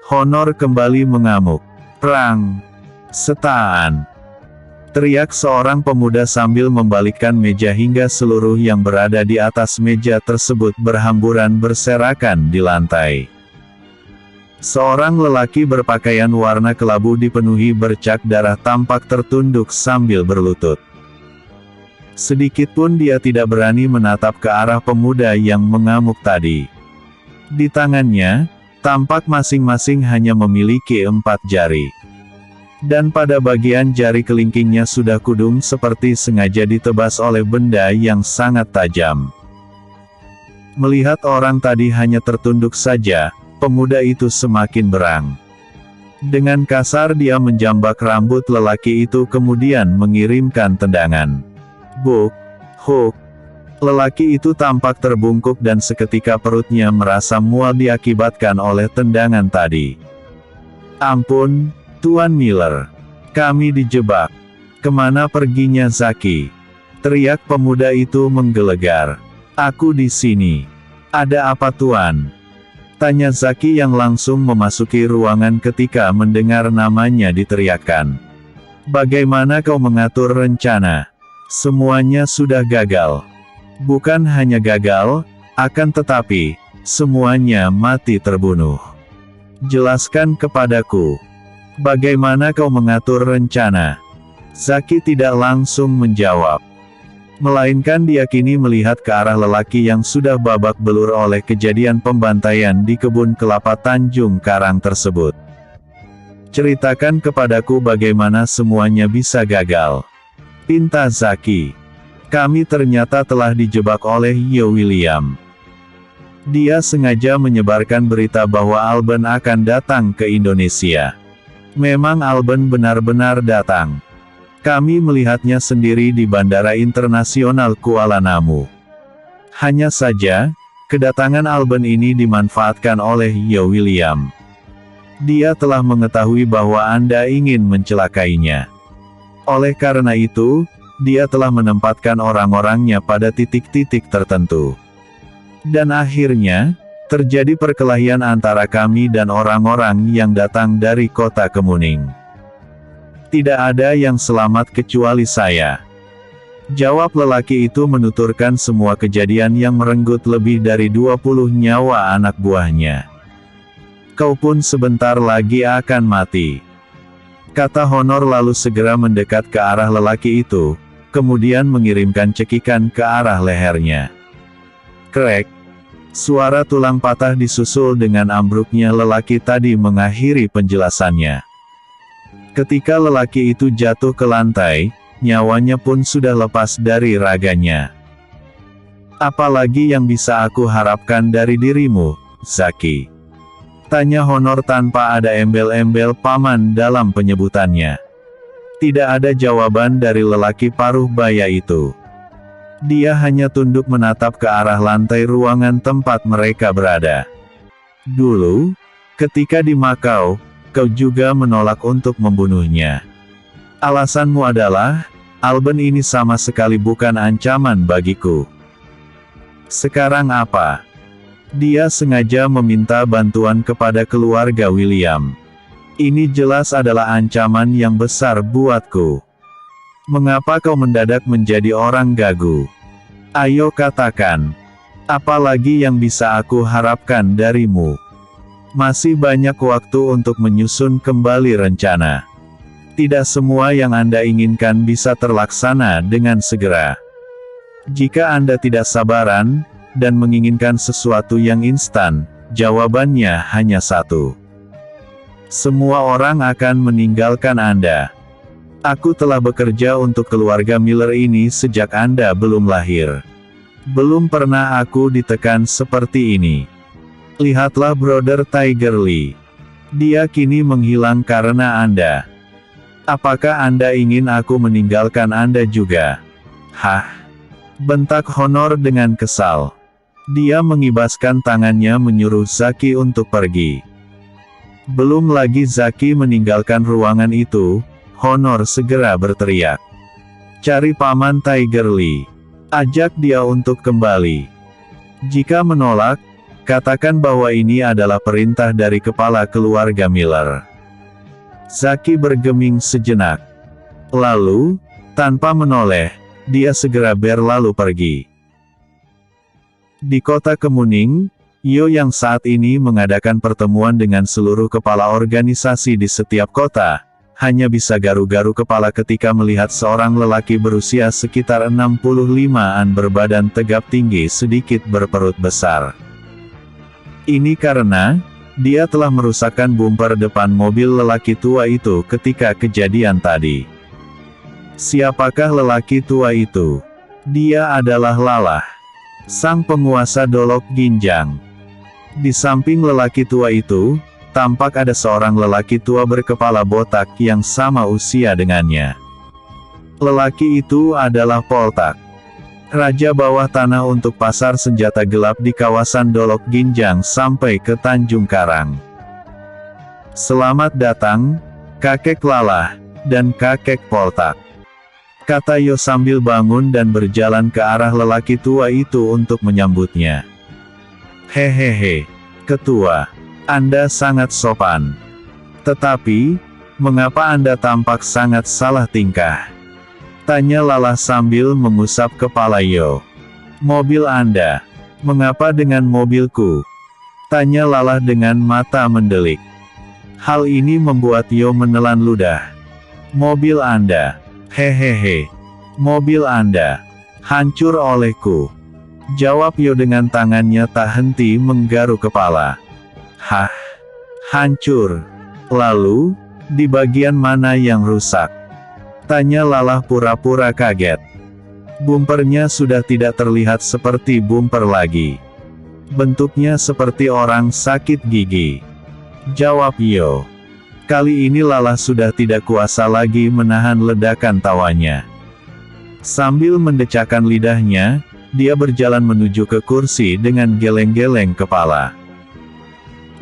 Honor kembali mengamuk. "Perang! Setaan!" teriak seorang pemuda sambil membalikkan meja hingga seluruh yang berada di atas meja tersebut berhamburan berserakan di lantai. Seorang lelaki berpakaian warna kelabu dipenuhi bercak darah tampak tertunduk sambil berlutut. Sedikitpun dia tidak berani menatap ke arah pemuda yang mengamuk tadi. Di tangannya, tampak masing-masing hanya memiliki 4 jari. Dan pada bagian jari kelingkingnya sudah kudung seperti sengaja ditebas oleh benda yang sangat tajam. Melihat orang tadi hanya tertunduk saja, pemuda itu semakin berang. Dengan kasar dia menjambak rambut lelaki itu kemudian mengirimkan tendangan. Buk, huk. Lelaki itu tampak terbungkuk dan seketika perutnya merasa mual diakibatkan oleh tendangan tadi. "Ampun, Tuan Miller. Kami dijebak. Kemana perginya Zaki?" teriak pemuda itu menggelegar. "Aku di sini." "Ada apa Tuan?" tanya Zaki yang langsung memasuki ruangan ketika mendengar namanya diteriakkan. "Bagaimana kau mengatur rencana? Semuanya sudah gagal." "Bukan hanya gagal, akan tetapi, semuanya mati terbunuh. Jelaskan kepadaku. Bagaimana kau mengatur rencana?" Zaki tidak langsung menjawab. Melainkan dia kini melihat ke arah lelaki yang sudah babak belur oleh kejadian pembantaian di kebun kelapa Tanjung Karang tersebut. "Ceritakan kepadaku bagaimana semuanya bisa gagal," pinta Zaki. "Kami ternyata telah dijebak oleh Ye William. Dia sengaja menyebarkan berita bahwa Alban akan datang ke Indonesia. Memang Alban benar-benar datang. Kami melihatnya sendiri di Bandara Internasional Kuala Namu. Hanya saja, kedatangan Alban ini dimanfaatkan oleh Ye William. Dia telah mengetahui bahwa Anda ingin mencelakainya. Oleh karena itu, dia telah menempatkan orang-orangnya pada titik-titik tertentu. Dan akhirnya, terjadi perkelahian antara kami dan orang-orang yang datang dari kota Kemuning. Tidak ada yang selamat kecuali saya." Jawab lelaki itu menuturkan semua kejadian yang merenggut lebih dari 20 nyawa anak buahnya. "Kau pun sebentar lagi akan mati," kata Honor lalu segera mendekat ke arah lelaki itu, kemudian mengirimkan cekikan ke arah lehernya. Krek! Suara tulang patah disusul dengan ambruknya lelaki tadi mengakhiri penjelasannya. Ketika lelaki itu jatuh ke lantai, nyawanya pun sudah lepas dari raganya. "Apalagi yang bisa aku harapkan dari dirimu, Zaki?" tanya Honor tanpa ada embel-embel paman dalam penyebutannya. Tidak ada jawaban dari lelaki paruh baya itu. Dia hanya tunduk menatap ke arah lantai ruangan tempat mereka berada. "Dulu, ketika di Makau, kau juga menolak untuk membunuhnya. Alasanmu adalah, Alban ini sama sekali bukan ancaman bagiku. Sekarang apa? Dia sengaja meminta bantuan kepada keluarga William. Ini jelas adalah ancaman yang besar buatku. Mengapa kau mendadak menjadi orang gagu? Ayo katakan. Apalagi yang bisa aku harapkan darimu? Masih banyak waktu untuk menyusun kembali rencana. Tidak semua yang Anda inginkan bisa terlaksana dengan segera. Jika Anda tidak sabaran, dan menginginkan sesuatu yang instan, jawabannya hanya satu. Semua orang akan meninggalkan Anda. Aku telah bekerja untuk keluarga Miller ini sejak Anda belum lahir. Belum pernah aku ditekan seperti ini. Lihatlah Brother Tiger Lee. Dia kini menghilang karena Anda. Apakah Anda ingin aku meninggalkan Anda juga? Hah? Bentak Honor dengan kesal. Dia mengibaskan tangannya menyuruh Zaki untuk pergi. Belum lagi Zaki meninggalkan ruangan itu, Honor segera berteriak. Cari Paman Tiger Lee. Ajak dia untuk kembali. Jika menolak, Katakan bahwa ini adalah perintah dari kepala keluarga Miller. Zaki bergeming sejenak. Lalu, tanpa menoleh, dia segera berlalu pergi. Di kota Kemuning, Yo yang saat ini mengadakan pertemuan dengan seluruh kepala organisasi di setiap kota, hanya bisa garu-garu kepala ketika melihat seorang lelaki berusia sekitar 65-an berbadan tegap tinggi sedikit berperut besar. Ini karena, dia telah merusakkan bumper depan mobil lelaki tua itu ketika kejadian tadi. Siapakah lelaki tua itu? Dia adalah Lalah, sang penguasa Dolok Ginjang. Di samping lelaki tua itu, tampak ada seorang lelaki tua berkepala botak yang sama usia dengannya. Lelaki itu adalah Poltak, raja bawah tanah untuk pasar senjata gelap di kawasan Dolok Ginjang sampai ke Tanjung Karang. Selamat datang, kakek Lalah, dan kakek Poltak, kata Yo sambil bangun dan berjalan ke arah lelaki tua itu untuk menyambutnya. Hehehe, ketua, Anda sangat sopan. Tetapi, mengapa Anda tampak sangat salah tingkah? Tanya Lalah sambil mengusap kepala Yo. Mobil Anda, mengapa dengan mobilku? Tanya Lalah dengan mata mendelik. Hal ini membuat Yo menelan ludah. Mobil Anda, hehehe, mobil Anda, hancur olehku. Jawab Yo dengan tangannya tak henti menggaruk kepala. Hah? Hancur? Lalu, di bagian mana yang rusak? Tanya Lalah pura-pura kaget. Bumpernya sudah tidak terlihat seperti bumper lagi. Bentuknya seperti orang sakit gigi. Jawab Yo. Kali ini Lalah sudah tidak kuasa lagi menahan ledakan tawanya. Sambil mendecakkan lidahnya, dia berjalan menuju ke kursi dengan geleng-geleng kepala.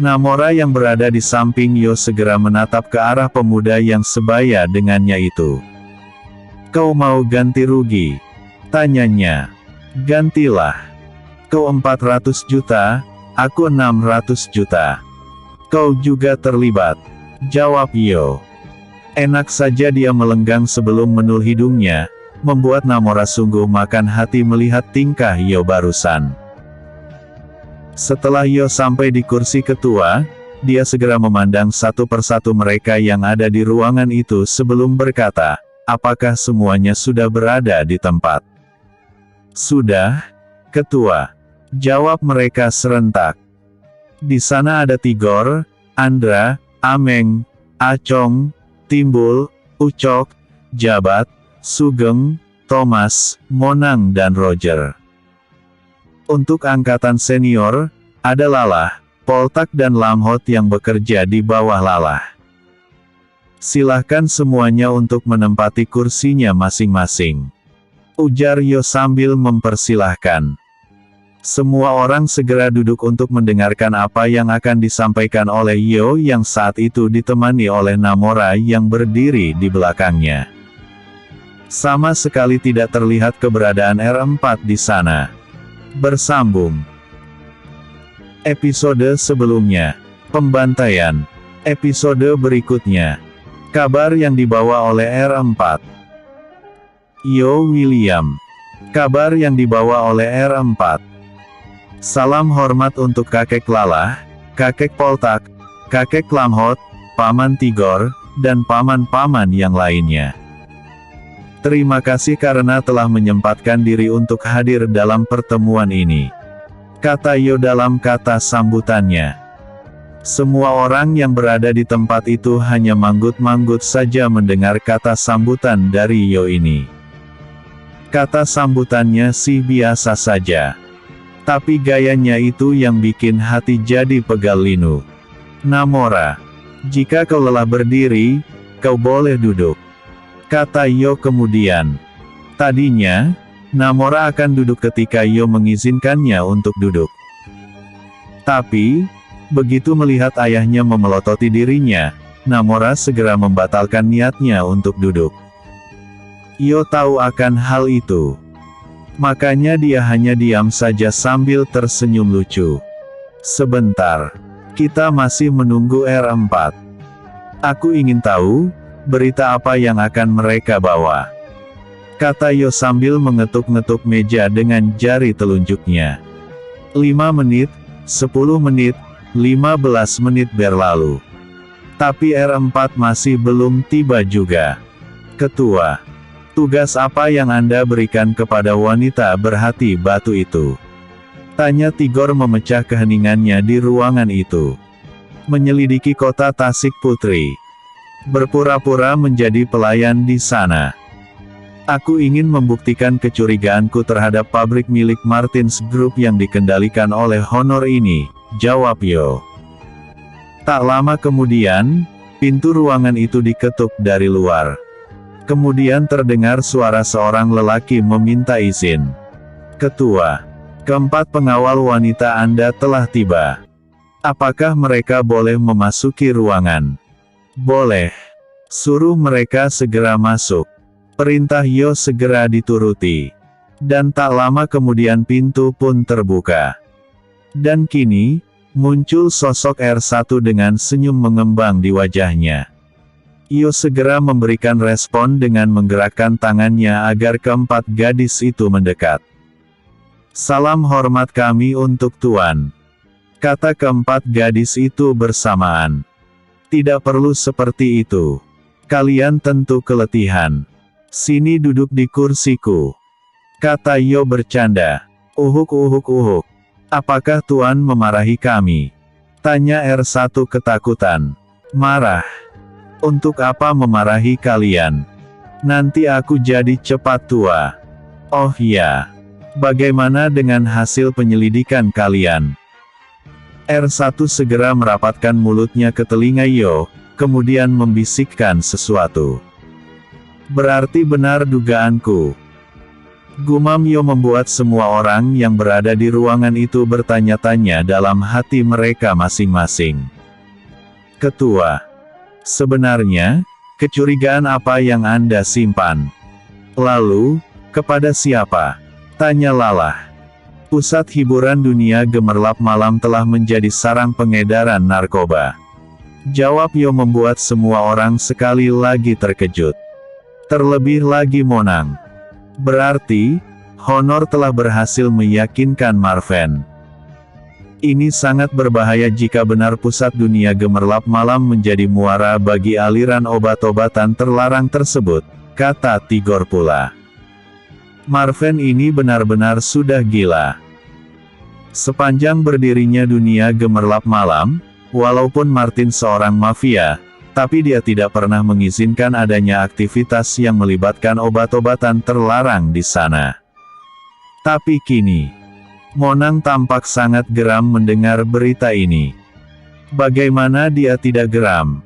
Namora yang berada di samping Yo segera menatap ke arah pemuda yang sebaya dengannya itu. Kau mau ganti rugi? Tanyanya. Gantilah. Kau 400 juta, aku 600 juta. Kau juga terlibat. Jawab Yo. Enak saja dia melenggang sebelum menul hidungnya, membuat Namora sungguh makan hati melihat tingkah Yo barusan. Setelah Yo sampai di kursi ketua, dia segera memandang satu persatu mereka yang ada di ruangan itu sebelum berkata, apakah semuanya sudah berada di tempat? Sudah, ketua. Jawab mereka serentak. Di sana ada Tigor, Andra, Ameng, Acong, Timbul, Ucok, Jabat, Sugeng, Thomas, Monang dan Roger. Untuk angkatan senior, ada Lalah, Poltak dan Lamhot yang bekerja di bawah Lalah. Silahkan semuanya untuk menempati kursinya masing-masing. Ujar Yo sambil mempersilahkan. Semua orang segera duduk untuk mendengarkan apa yang akan disampaikan oleh Yo yang saat itu ditemani oleh Namora yang berdiri di belakangnya. Sama sekali tidak terlihat keberadaan R4 di sana. Bersambung. Episode sebelumnya. Pembantaian. Episode berikutnya. Kabar yang dibawa oleh R4. Yo William. Kabar yang dibawa oleh R4. Salam hormat untuk kakek Lalah, kakek Poltak, kakek Lamhot, paman Tigor, dan paman-paman yang lainnya. Terima kasih karena telah menyempatkan diri untuk hadir dalam pertemuan ini. Kata Yo dalam kata sambutannya. Semua orang yang berada di tempat itu hanya manggut-manggut saja mendengar kata sambutan dari Yo ini. Kata sambutannya sih biasa saja. Tapi gayanya itu yang bikin hati jadi pegal linu. Namora, jika kau lelah berdiri, kau boleh duduk. Kata Yo kemudian. Tadinya, Namora akan duduk ketika Yo mengizinkannya untuk duduk. Tapi, begitu melihat ayahnya memelototi dirinya, Namora segera membatalkan niatnya untuk duduk. Yo tahu akan hal itu. Makanya dia hanya diam saja sambil tersenyum lucu. Sebentar. Kita masih menunggu R4. Aku ingin tahu, berita apa yang akan mereka bawa. Kata Yo sambil mengetuk-ngetuk meja dengan jari telunjuknya. 5 menit, 10 menit, 15 menit berlalu. Tapi R4 masih belum tiba juga. Ketua. Tugas apa yang Anda berikan kepada wanita berhati batu itu? Tanya Tigor memecah keheningannya di ruangan itu. Menyelidiki kota Tasik Putri. Berpura-pura menjadi pelayan di sana. Aku ingin membuktikan kecurigaanku terhadap pabrik milik Martins Group yang dikendalikan oleh Honor ini, jawab Yo. Tak lama kemudian, pintu ruangan itu diketuk dari luar. Kemudian terdengar suara seorang lelaki meminta izin. Ketua. Keempat pengawal wanita Anda telah tiba. Apakah mereka boleh memasuki ruangan? Boleh. Suruh mereka segera masuk. Perintah Yo segera dituruti. Dan tak lama kemudian pintu pun terbuka. Dan kini, muncul sosok R1 dengan senyum mengembang di wajahnya. Yo segera memberikan respon dengan menggerakkan tangannya agar keempat gadis itu mendekat. Salam hormat kami untuk Tuan. Kata keempat gadis itu bersamaan. Tidak perlu seperti itu. Kalian tentu keletihan. Sini duduk di kursiku. Kata Yo bercanda. Uhuk. Apakah Tuan memarahi kami? Tanya R1 ketakutan. Marah. Untuk apa memarahi kalian? Nanti aku jadi cepat tua. Oh ya. Bagaimana dengan hasil penyelidikan kalian? R1 segera merapatkan mulutnya ke telinga Yo, kemudian membisikkan sesuatu. Berarti benar dugaanku. Gumam Yo membuat semua orang yang berada di ruangan itu bertanya-tanya dalam hati mereka masing-masing. Ketua. Sebenarnya, kecurigaan apa yang Anda simpan? Lalu, kepada siapa? Tanya Lalah. Pusat hiburan dunia gemerlap malam telah menjadi sarang pengedaran narkoba. Jawab Yo membuat semua orang sekali lagi terkejut. Terlebih lagi Monang. Berarti, Honor telah berhasil meyakinkan Marven. Ini sangat berbahaya jika benar pusat dunia gemerlap malam menjadi muara bagi aliran obat-obatan terlarang tersebut, kata Tigor pula. Marven ini benar-benar sudah gila. Sepanjang berdirinya dunia gemerlap malam, walaupun Martin seorang mafia, tapi dia tidak pernah mengizinkan adanya aktivitas yang melibatkan obat-obatan terlarang di sana. Tapi kini, Monang tampak sangat geram mendengar berita ini. Bagaimana dia tidak geram?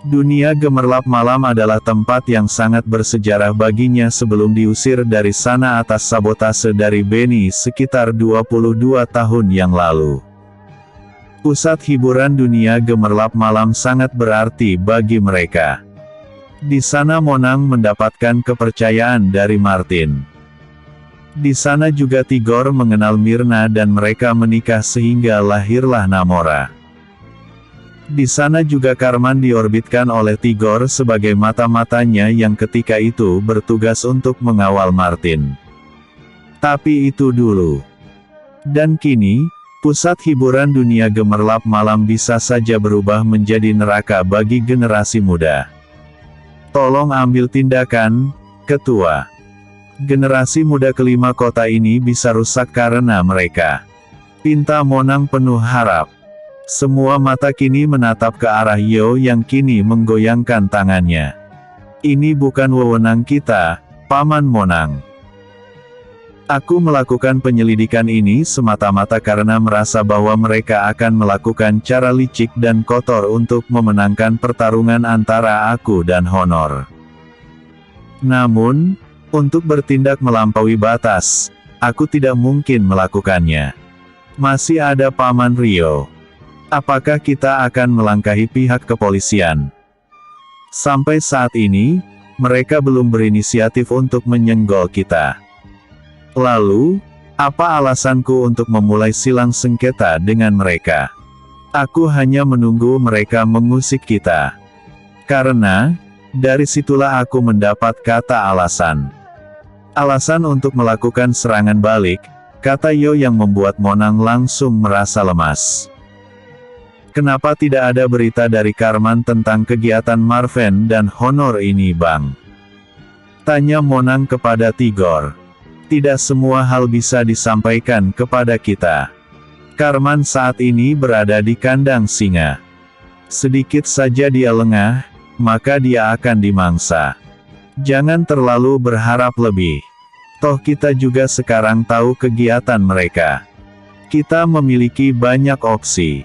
Dunia gemerlap malam adalah tempat yang sangat bersejarah baginya sebelum diusir dari sana atas sabotase dari Benny sekitar 22 tahun yang lalu. Pusat hiburan dunia gemerlap malam sangat berarti bagi mereka. Di sana Monang mendapatkan kepercayaan dari Martin. Di sana juga Tigor mengenal Mirna dan mereka menikah sehingga lahirlah Namora. Di sana juga Karman diorbitkan oleh Tigor sebagai mata-matanya yang ketika itu bertugas untuk mengawal Martin. Tapi itu dulu. Dan kini, pusat hiburan dunia gemerlap malam bisa saja berubah menjadi neraka bagi generasi muda. Tolong ambil tindakan, Ketua. Generasi muda kelima kota ini bisa rusak karena mereka. Pinta Monang penuh harap. Semua mata kini menatap ke arah Yo yang kini menggoyangkan tangannya. Ini bukan wewenang kita, Paman Monang. Aku melakukan penyelidikan ini semata-mata karena merasa bahwa mereka akan melakukan cara licik dan kotor untuk memenangkan pertarungan antara aku dan Honor. Namun, untuk bertindak melampaui batas, aku tidak mungkin melakukannya. Masih ada Paman Rio. Apakah kita akan melangkahi pihak kepolisian? Sampai saat ini, mereka belum berinisiatif untuk menyenggol kita. Lalu, Apa alasanku untuk memulai silang sengketa dengan mereka? Aku hanya menunggu mereka mengusik kita. Karena, dari situlah aku mendapat kata alasan. Alasan untuk melakukan serangan balik, kata Yo yang membuat Monang langsung merasa lemas. Kenapa tidak ada berita dari Karman tentang kegiatan Marven dan Honor ini, Bang? Tanya Monang kepada Tigor. Tidak semua hal bisa disampaikan kepada kita. Karman saat ini berada di kandang singa. Sedikit saja dia lengah, maka dia akan dimangsa. Jangan terlalu berharap lebih. Toh kita juga sekarang tahu kegiatan mereka. Kita memiliki banyak opsi.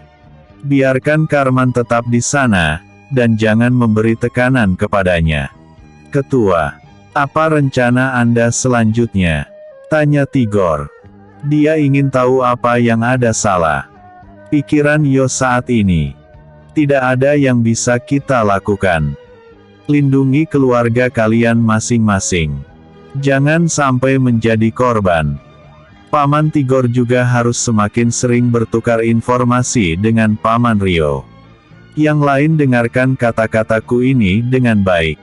Biarkan Karman tetap di sana, dan jangan memberi tekanan kepadanya. Ketua, apa rencana Anda selanjutnya? Tanya Tigor. Dia ingin tahu apa yang ada salah. Pikiran Yo saat ini. Tidak ada yang bisa kita lakukan. Lindungi keluarga kalian masing-masing. Jangan sampai menjadi korban. Paman Tigor juga harus semakin sering bertukar informasi dengan Paman Rio. Yang lain dengarkan kata-kataku ini dengan baik.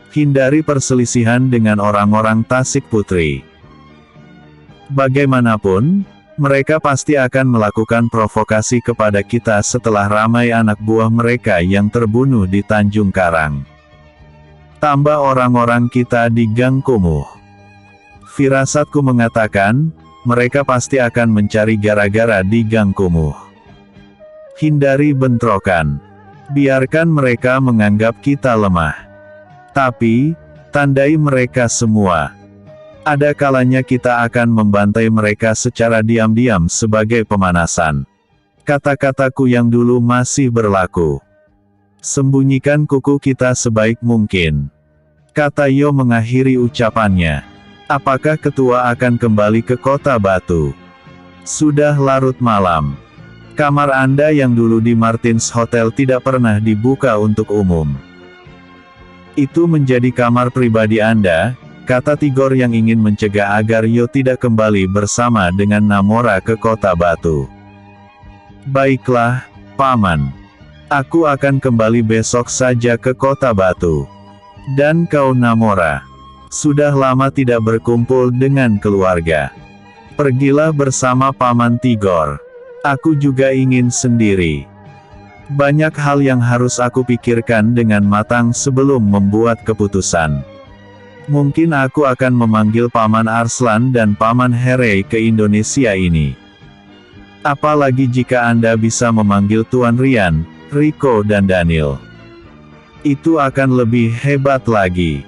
Hindari perselisihan dengan orang-orang Tasik Putri. Bagaimanapun, mereka pasti akan melakukan provokasi kepada kita setelah ramai anak buah mereka yang terbunuh di Tanjung Karang. Tambah orang-orang kita di Gang Kumuh. Firasatku mengatakan, mereka pasti akan mencari gara-gara di Gang Kumuh. Hindari bentrokan. Biarkan mereka menganggap kita lemah. Tapi, tandai mereka semua. Ada kalanya kita akan membantai mereka secara diam-diam sebagai pemanasan. Kata-kataku yang dulu masih berlaku. Sembunyikan kuku kita sebaik mungkin. Kata Yo mengakhiri ucapannya. Apakah ketua akan kembali ke Kota Batu? Sudah larut malam. Kamar Anda yang dulu di Martins Hotel tidak pernah dibuka untuk umum. Itu menjadi kamar pribadi Anda, kata Tigor yang ingin mencegah agar Yo tidak kembali bersama dengan Namora ke Kota Batu. Baiklah, Paman. Aku akan kembali besok saja ke Kota Batu. Dan kau Namora. Sudah lama tidak berkumpul dengan keluarga. Pergilah bersama Paman Tigor. Aku juga ingin sendiri. Banyak hal yang harus aku pikirkan dengan matang sebelum membuat keputusan. Mungkin aku akan memanggil Paman Arslan dan Paman Herei ke Indonesia ini. Apalagi jika Anda bisa memanggil Tuan Rian, Rico dan Daniel. Itu akan lebih hebat lagi.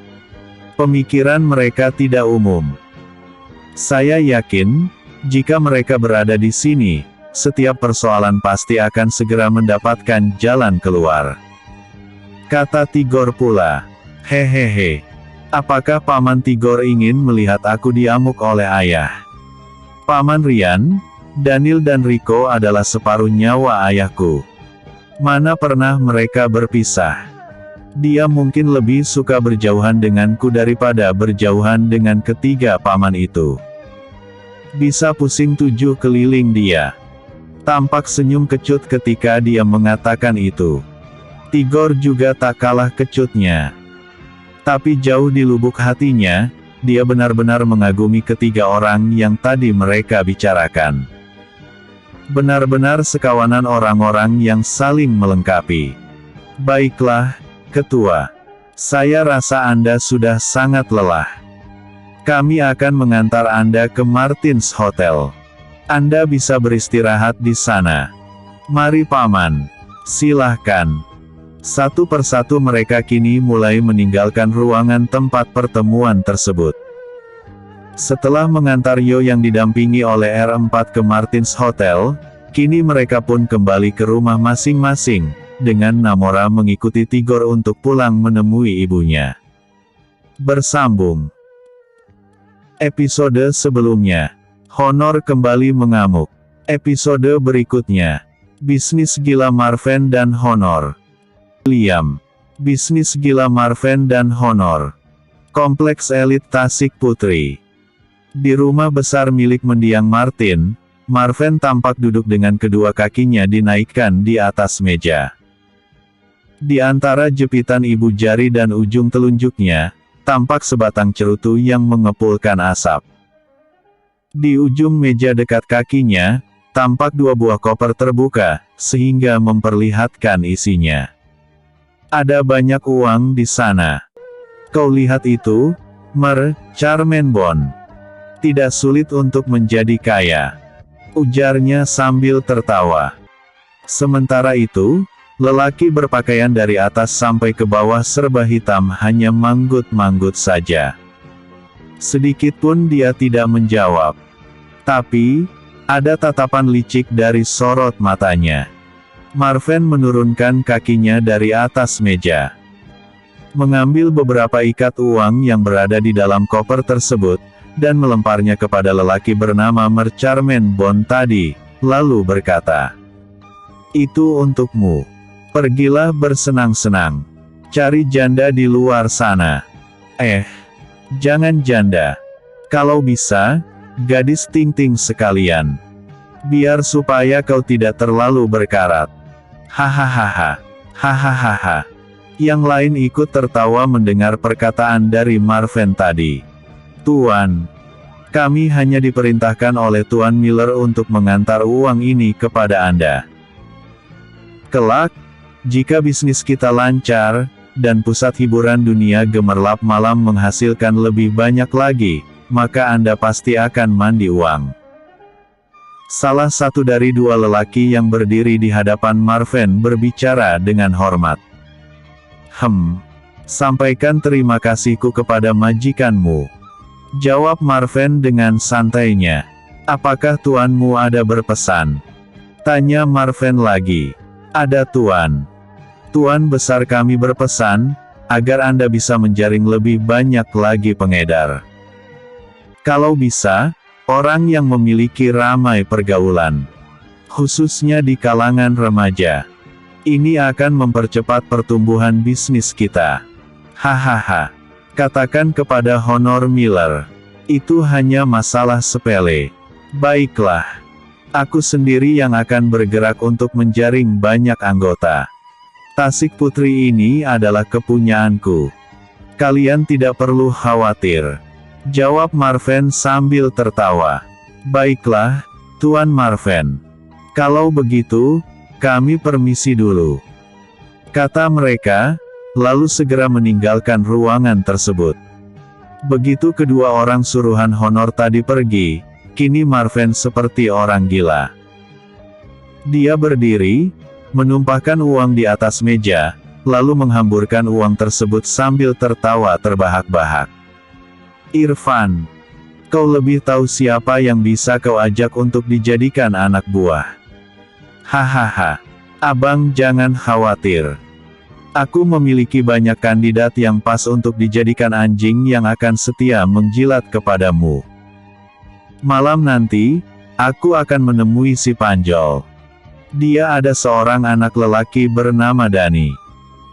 Pemikiran mereka tidak umum. Saya yakin, jika mereka berada di sini, setiap persoalan pasti akan segera mendapatkan jalan keluar. Kata Tigor pula. Hehehe. Apakah Paman Tigor ingin melihat aku diamuk oleh ayah? Paman Rian, Daniel dan Rico adalah separuh nyawa ayahku. Mana pernah mereka berpisah? Dia mungkin lebih suka berjauhan denganku daripada berjauhan dengan ketiga paman itu. Bisa pusing 7 keliling dia. Tampak senyum kecut ketika dia mengatakan itu. Tigor juga tak kalah kecutnya. Tapi jauh di lubuk hatinya, dia benar-benar mengagumi ketiga orang yang tadi mereka bicarakan. Benar-benar sekawanan orang-orang yang saling melengkapi. Baiklah, Ketua. Saya rasa Anda sudah sangat lelah. Kami akan mengantar Anda ke Martins Hotel. Anda bisa beristirahat di sana. Mari Paman. Silahkan. Satu persatu mereka kini mulai meninggalkan ruangan tempat pertemuan tersebut. Setelah mengantar Yo yang didampingi oleh R4 ke Martins Hotel, kini mereka pun kembali ke rumah masing-masing, dengan Namora mengikuti Tigor untuk pulang menemui ibunya. Bersambung. Episode sebelumnya, Honor kembali mengamuk. Episode berikutnya, bisnis gila Marven dan Honor. Liam. Bisnis gila Marven dan Honor. Kompleks elit Tasik Putri. Di rumah besar milik mendiang Martin, Marvin tampak duduk dengan kedua kakinya dinaikkan di atas meja. Di antara jepitan ibu jari dan ujung telunjuknya, tampak sebatang cerutu yang mengepulkan asap. Di ujung meja dekat kakinya, tampak dua buah koper terbuka, sehingga memperlihatkan isinya. Ada banyak uang di sana. Kau lihat itu, Charmaine Bond. Tidak sulit untuk menjadi kaya, ujarnya sambil tertawa. Sementara itu, lelaki berpakaian dari atas sampai ke bawah serba hitam hanya manggut-manggut saja. Sedikit pun dia tidak menjawab. Tapi, ada tatapan licik dari sorot matanya. Marvin menurunkan kakinya dari atas meja, mengambil beberapa ikat uang yang berada di dalam koper tersebut, dan melemparnya kepada lelaki bernama Charmaine Bond tadi, lalu berkata, "Itu untukmu. Pergilah bersenang-senang. Cari janda di luar sana." Jangan janda. Kalau bisa, gadis ting-ting sekalian. Biar supaya kau tidak terlalu berkarat. Hahaha. Hahaha. Yang lain ikut tertawa mendengar perkataan dari Marvin tadi. "Tuan, kami hanya diperintahkan oleh Tuan Miller untuk mengantar uang ini kepada Anda. Kelak, jika bisnis kita lancar, dan pusat hiburan dunia gemerlap malam menghasilkan lebih banyak lagi, maka Anda pasti akan mandi uang." Salah satu dari dua lelaki yang berdiri di hadapan Marvin berbicara dengan hormat. Sampaikan terima kasihku kepada majikanmu," jawab Marvin dengan santainya. "Apakah tuanmu ada berpesan?" tanya Marvin lagi. "Ada tuan. Tuan besar kami berpesan, agar Anda bisa menjaring lebih banyak lagi pengedar. Kalau bisa, orang yang memiliki ramai pergaulan. Khususnya di kalangan remaja. Ini akan mempercepat pertumbuhan bisnis kita. Hahaha. Katakan kepada Honor Miller. Itu hanya masalah sepele. Baiklah. Aku sendiri yang akan bergerak untuk menjaring banyak anggota. Tasik Putri ini adalah kepunyaanku. Kalian tidak perlu khawatir," jawab Marvin sambil tertawa. "Baiklah, Tuan Marvin. Kalau begitu, kami permisi dulu," kata mereka, lalu segera meninggalkan ruangan tersebut. Begitu kedua orang suruhan Honor tadi pergi, kini Marvin seperti orang gila. Dia berdiri, menumpahkan uang di atas meja, lalu menghamburkan uang tersebut sambil tertawa terbahak-bahak. "Irfan, kau lebih tahu siapa yang bisa kau ajak untuk dijadikan anak buah. Hahaha. Abang jangan khawatir. Aku memiliki banyak kandidat yang pas untuk dijadikan anjing yang akan setia menjilat kepadamu. Malam nanti, aku akan menemui si Panjol. Dia ada seorang anak lelaki bernama Dani."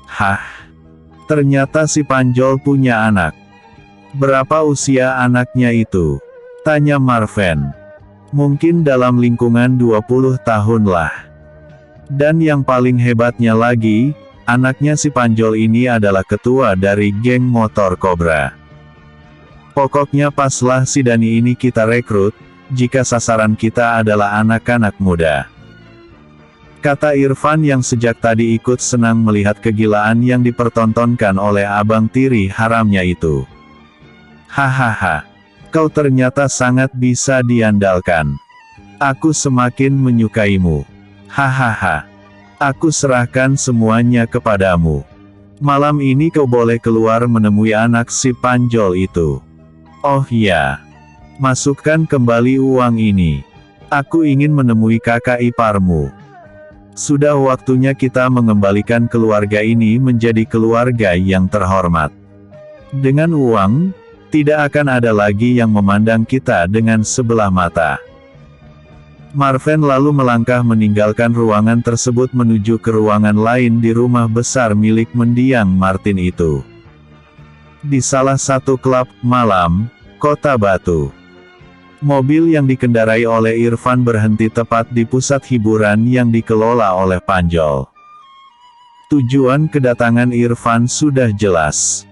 "Hah? Ternyata si Panjol punya anak. Berapa usia anaknya itu?" tanya Marvin. "Mungkin dalam lingkungan 20 tahun lah. Dan yang paling hebatnya lagi, anaknya si Panjol ini adalah ketua dari geng motor Cobra. Pokoknya paslah si Dani ini kita rekrut, jika sasaran kita adalah anak-anak muda," kata Irfan yang sejak tadi ikut senang melihat kegilaan yang dipertontonkan oleh abang tiri haramnya itu. "Hahaha. Kau ternyata sangat bisa diandalkan. Aku semakin menyukaimu. Hahaha. Aku serahkan semuanya kepadamu. Malam ini kau boleh keluar menemui anak si Panjol itu. Oh ya. Masukkan kembali uang ini. Aku ingin menemui kakak iparmu. Sudah waktunya kita mengembalikan keluarga ini menjadi keluarga yang terhormat. Dengan uang, tidak akan ada lagi yang memandang kita dengan sebelah mata." Marvin lalu melangkah meninggalkan ruangan tersebut menuju ke ruangan lain di rumah besar milik mendiang Martin itu. Di salah satu klub malam, Kota Batu. Mobil yang dikendarai oleh Irfan berhenti tepat di pusat hiburan yang dikelola oleh Panjol. Tujuan kedatangan Irfan sudah jelas,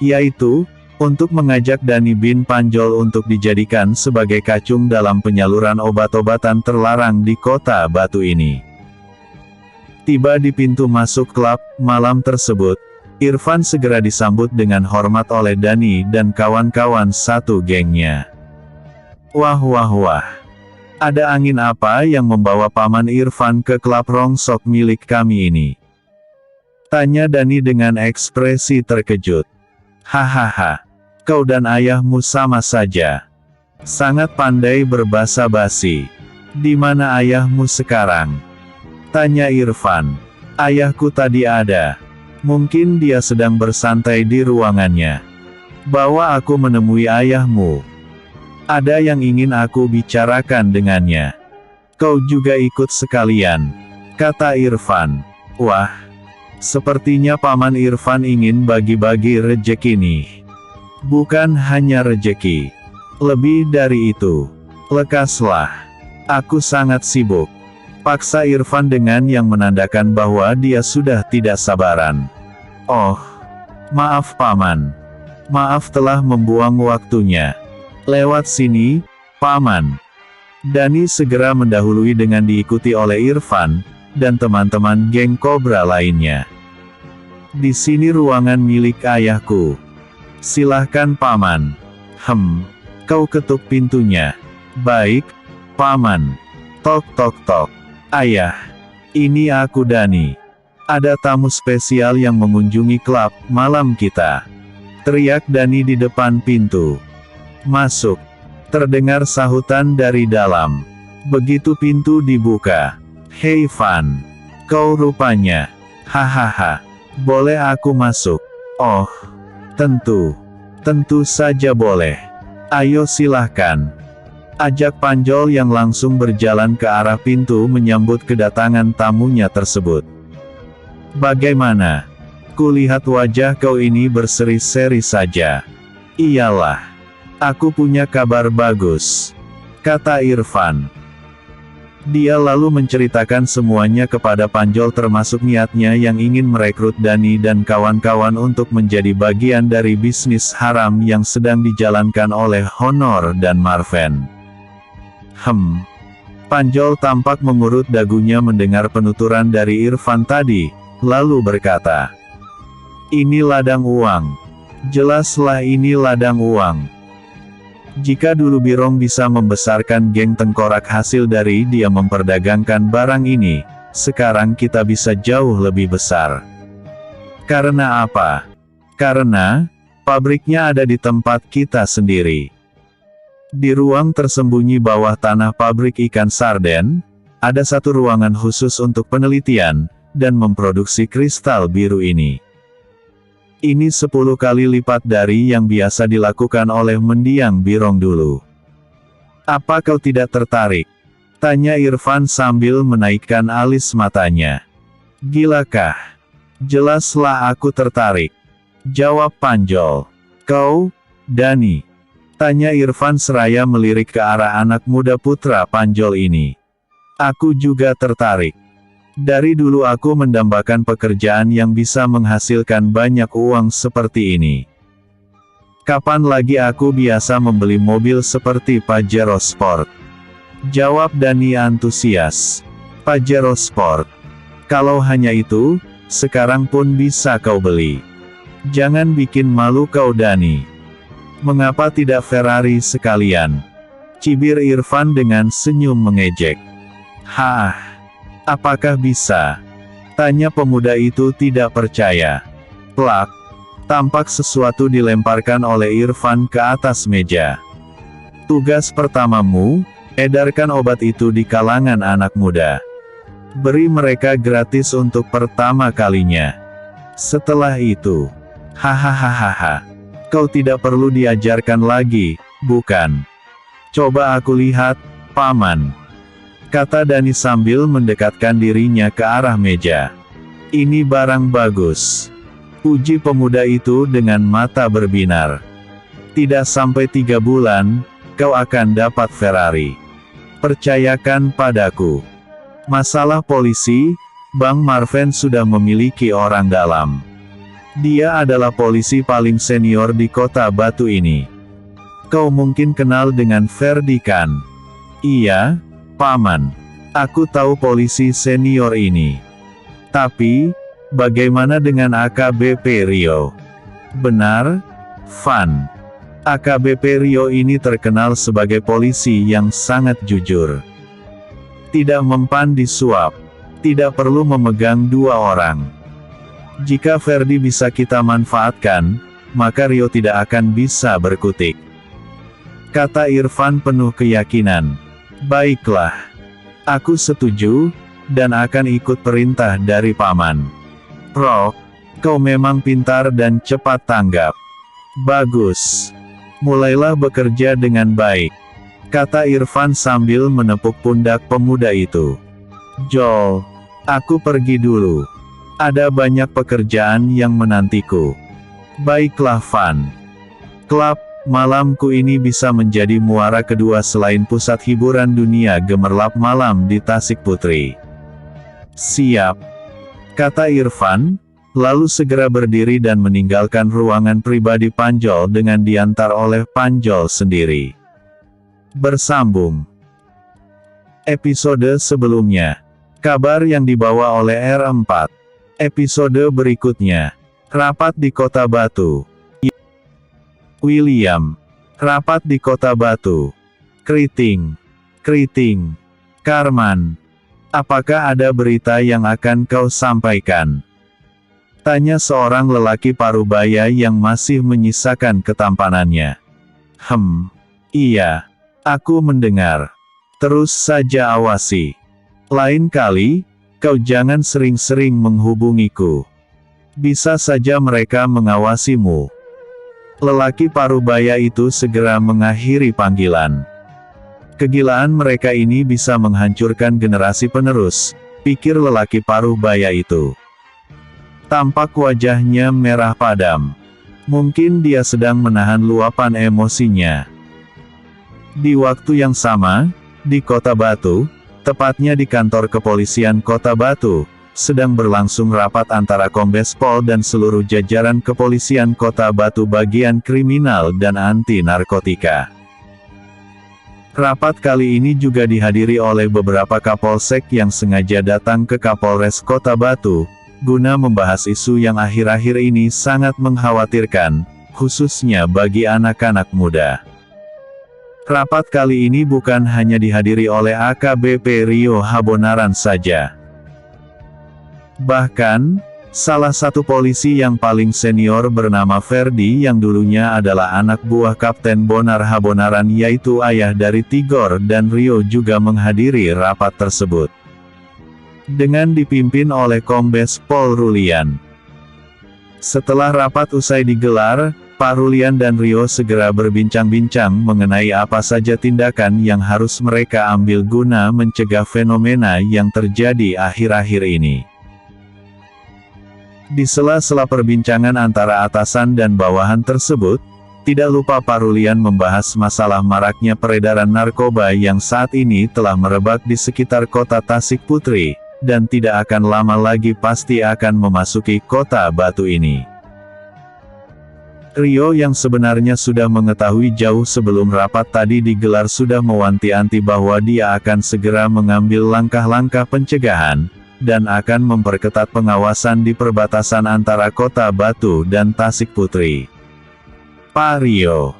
yaitu untuk mengajak Dani bin Panjol untuk dijadikan sebagai kacung dalam penyaluran obat-obatan terlarang di kota Batu ini. Tiba di pintu masuk klub malam tersebut, Irfan segera disambut dengan hormat oleh Dani dan kawan-kawan satu gengnya. Wah wah wah. Ada angin apa yang membawa Paman Irfan ke klub rongsok milik kami ini? Tanya Dani dengan ekspresi terkejut. Hahaha. Kau dan ayahmu sama saja. Sangat pandai berbasa basi. Di mana ayahmu sekarang? Tanya Irfan. Ayahku tadi ada. Mungkin dia sedang bersantai di ruangannya. Bawa aku menemui ayahmu. Ada yang ingin aku bicarakan dengannya. Kau juga ikut sekalian, kata Irfan. Wah, sepertinya Paman Irfan ingin bagi-bagi rejeki nih. Bukan hanya rejeki, lebih dari itu. Lekaslah, aku sangat sibuk. Paksa Irfan dengan yang menandakan bahwa dia sudah tidak sabaran. Oh, maaf Paman. Maaf telah membuang waktunya. Lewat sini, Paman. Dani segera mendahului dengan diikuti oleh Irfan, dan teman-teman geng Kobra lainnya. Di sini ruangan milik ayahku. Silahkan Paman. Kau ketuk pintunya. Baik, Paman. Tok tok tok. Ayah. Ini aku Dani. Ada tamu spesial yang mengunjungi klub malam kita. Teriak Dani di depan pintu. Masuk. Terdengar sahutan dari dalam. Begitu pintu dibuka. Hei Van. Kau rupanya. Hahaha. Boleh aku masuk? Oh. Tentu. Tentu saja boleh. Ayo silahkan. Ajak Panjol yang langsung berjalan ke arah pintu menyambut kedatangan tamunya tersebut. Bagaimana? Kulihat wajah kau ini berseri-seri saja. Iyalah. Aku punya kabar bagus, kata Irfan. Dia lalu menceritakan semuanya kepada Panjol termasuk niatnya yang ingin merekrut Dani dan kawan-kawan untuk menjadi bagian dari bisnis haram yang sedang dijalankan oleh Honor dan Marven. Panjol tampak mengurut dagunya mendengar penuturan dari Irfan tadi, lalu berkata, ini ladang uang. Jelaslah ini ladang uang. Jika dulu Birong bisa membesarkan geng tengkorak hasil dari dia memperdagangkan barang ini, sekarang kita bisa jauh lebih besar. Karena apa? Karena pabriknya ada di tempat kita sendiri. Di ruang tersembunyi bawah tanah pabrik ikan sarden, ada satu ruangan khusus untuk penelitian dan memproduksi kristal biru ini. Ini 10 kali lipat dari yang biasa dilakukan oleh mendiang Birong dulu. Apa kau tidak tertarik? Tanya Irfan sambil menaikkan alis matanya. Gilakah? Jelaslah aku tertarik. Jawab Panjol. Kau, Dani? Tanya Irfan seraya melirik ke arah anak muda putra Panjol ini. Aku juga tertarik. Dari dulu aku mendambakan pekerjaan yang bisa menghasilkan banyak uang seperti ini. Kapan lagi aku biasa membeli mobil seperti Pajero Sport? Jawab Dani antusias. Pajero Sport. Kalau hanya itu, sekarang pun bisa kau beli. Jangan bikin malu kau Dani. Mengapa tidak Ferrari sekalian? Cibir Irfan dengan senyum mengejek. Hah? Apakah bisa? Tanya pemuda itu tidak percaya. Plak. Tampak sesuatu dilemparkan oleh Irfan ke atas meja. Tugas pertamamu, edarkan obat itu di kalangan anak muda. Beri mereka gratis untuk pertama kalinya. Setelah itu, hahaha, kau tidak perlu diajarkan lagi, bukan? Coba aku lihat, Paman. Kata Dani sambil mendekatkan dirinya ke arah meja. Ini barang bagus. Uji pemuda itu dengan mata berbinar. Tidak sampai 3 bulan, kau akan dapat Ferrari. Percayakan padaku. Masalah polisi, Bang Marvin sudah memiliki orang dalam. Dia adalah polisi paling senior di kota Batu ini. Kau mungkin kenal dengan Ferdi kan? Iya, Paman. Aku tahu polisi senior ini. Tapi, bagaimana dengan AKBP Rio? Benar, Van. AKBP Rio ini terkenal sebagai polisi yang sangat jujur. Tidak mempan disuap. Tidak perlu memegang dua orang. Jika Ferdi bisa kita manfaatkan, maka Rio tidak akan bisa berkutik. Kata Irfan penuh keyakinan. Baiklah. Aku setuju, dan akan ikut perintah dari Paman. Rock, kau memang pintar dan cepat tanggap. Bagus. Mulailah bekerja dengan baik. Kata Irfan sambil menepuk pundak pemuda itu. Joel, aku pergi dulu. Ada banyak pekerjaan yang menantiku. Baiklah Van. Klub malamku ini bisa menjadi muara kedua selain pusat hiburan dunia gemerlap malam di Tasik Putri. Siap. Kata Irfan, lalu segera berdiri dan meninggalkan ruangan pribadi Panjol dengan diantar oleh Panjol sendiri. Bersambung. Episode sebelumnya. Kabar yang dibawa oleh R4. Episode berikutnya. Rapat di Kota Batu. William. Rapat di Kota Batu. Keriting. Keriting. Karman. Apakah ada berita yang akan kau sampaikan? Tanya seorang lelaki parubaya yang masih menyisakan ketampanannya. Iya. Aku mendengar. Terus saja awasi. Lain kali, kau jangan sering-sering menghubungiku. Bisa saja mereka mengawasimu. Lelaki parubaya itu segera mengakhiri panggilan. Kegilaan mereka ini bisa menghancurkan generasi penerus, pikir lelaki parubaya itu. Tampak wajahnya merah padam. Mungkin dia sedang menahan luapan emosinya. Di waktu yang sama, di Kota Batu, tepatnya di kantor kepolisian Kota Batu, sedang berlangsung rapat antara Kombes Pol dan seluruh jajaran kepolisian Kota Batu bagian kriminal dan anti narkotika. Rapat kali ini juga dihadiri oleh beberapa kapolsek yang sengaja datang ke Kapolres Kota Batu, guna membahas isu yang akhir-akhir ini sangat mengkhawatirkan, khususnya bagi anak-anak muda. Rapat kali ini bukan hanya dihadiri oleh AKBP Rio Habonaran saja. Bahkan, salah satu polisi yang paling senior bernama Ferdi yang dulunya adalah anak buah Kapten Bonar Habonaran yaitu ayah dari Tigor dan Rio juga menghadiri rapat tersebut. Dengan dipimpin oleh Kombes Pol Rulian. Setelah rapat usai digelar, Pak Rulian dan Rio segera berbincang-bincang mengenai apa saja tindakan yang harus mereka ambil guna mencegah fenomena yang terjadi akhir-akhir ini. Di sela-sela perbincangan antara atasan dan bawahan tersebut, tidak lupa Pak Rulian membahas masalah maraknya peredaran narkoba yang saat ini telah merebak di sekitar kota Tasik Putri, dan tidak akan lama lagi pasti akan memasuki Kota Batu ini. Rio yang sebenarnya sudah mengetahui jauh sebelum rapat tadi digelar sudah mewanti-wanti bahwa dia akan segera mengambil langkah-langkah pencegahan, dan akan memperketat pengawasan di perbatasan antara Kota Batu dan Tasik Putri. Pak Rio,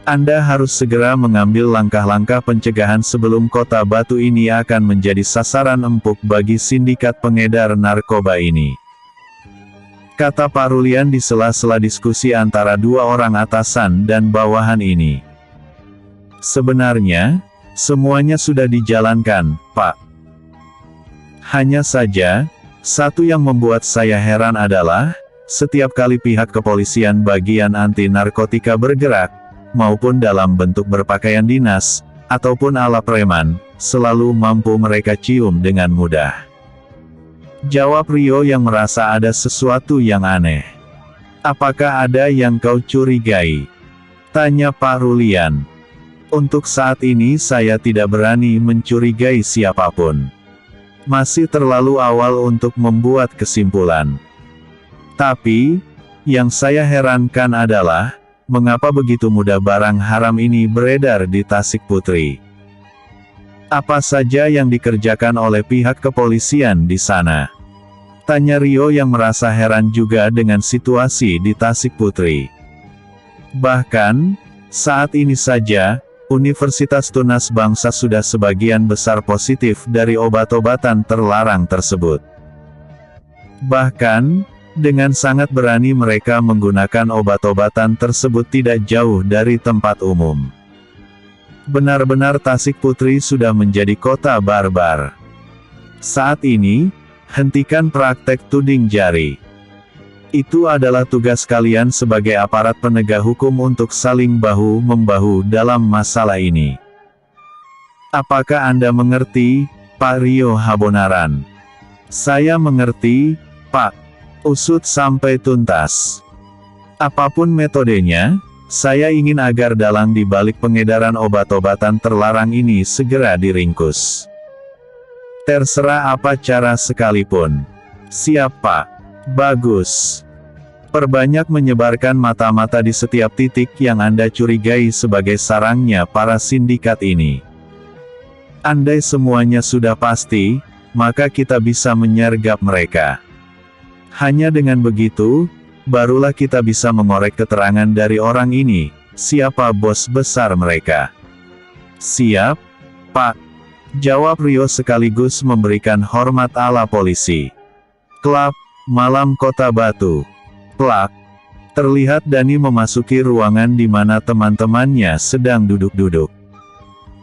Anda harus segera mengambil langkah-langkah pencegahan sebelum Kota Batu ini akan menjadi sasaran empuk bagi sindikat pengedar narkoba ini. Kata Pak Rulian di sela-sela diskusi antara dua orang atasan dan bawahan ini. Sebenarnya, semuanya sudah dijalankan, Pak. Hanya saja, satu yang membuat saya heran adalah, setiap kali pihak kepolisian bagian anti narkotika bergerak, maupun dalam bentuk berpakaian dinas, ataupun ala preman, selalu mampu mereka cium dengan mudah. Jawab Rio yang merasa ada sesuatu yang aneh. Apakah ada yang kau curigai? Tanya Pak Rulian. Untuk saat ini saya tidak berani mencurigai siapapun. Masih terlalu awal untuk membuat kesimpulan. Tapi, yang saya herankan adalah, mengapa begitu mudah barang haram ini beredar di Tasik Putri? Apa saja yang dikerjakan oleh pihak kepolisian di sana? Tanya Rio yang merasa heran juga dengan situasi di Tasik Putri. Bahkan, saat ini saja, Universitas Tunas Bangsa sudah sebagian besar positif dari obat-obatan terlarang tersebut. Bahkan, dengan sangat berani mereka menggunakan obat-obatan tersebut tidak jauh dari tempat umum. Benar-benar Tasik Putri sudah menjadi kota barbar. Saat ini, hentikan praktek tuding jari. Itu adalah tugas kalian sebagai aparat penegak hukum untuk saling bahu-membahu dalam masalah ini. Apakah Anda mengerti, Pak Rio Habonaran? Saya mengerti, Pak. Usut sampai tuntas. Apapun metodenya, saya ingin agar dalang di balik pengedaran obat-obatan terlarang ini segera diringkus. Terserah apa cara sekalipun. Siap, Pak. Bagus. Perbanyak menyebarkan mata-mata di setiap titik yang Anda curigai sebagai sarangnya para sindikat ini. Andai semuanya sudah pasti, maka kita bisa menyergap mereka. Hanya dengan begitu, barulah kita bisa mengorek keterangan dari orang ini, siapa bos besar mereka. Siap, Pak. Jawab Rio sekaligus memberikan hormat ala polisi. Klub Malam Kota Batu. Plak. Terlihat Dani memasuki ruangan di mana teman-temannya sedang duduk-duduk.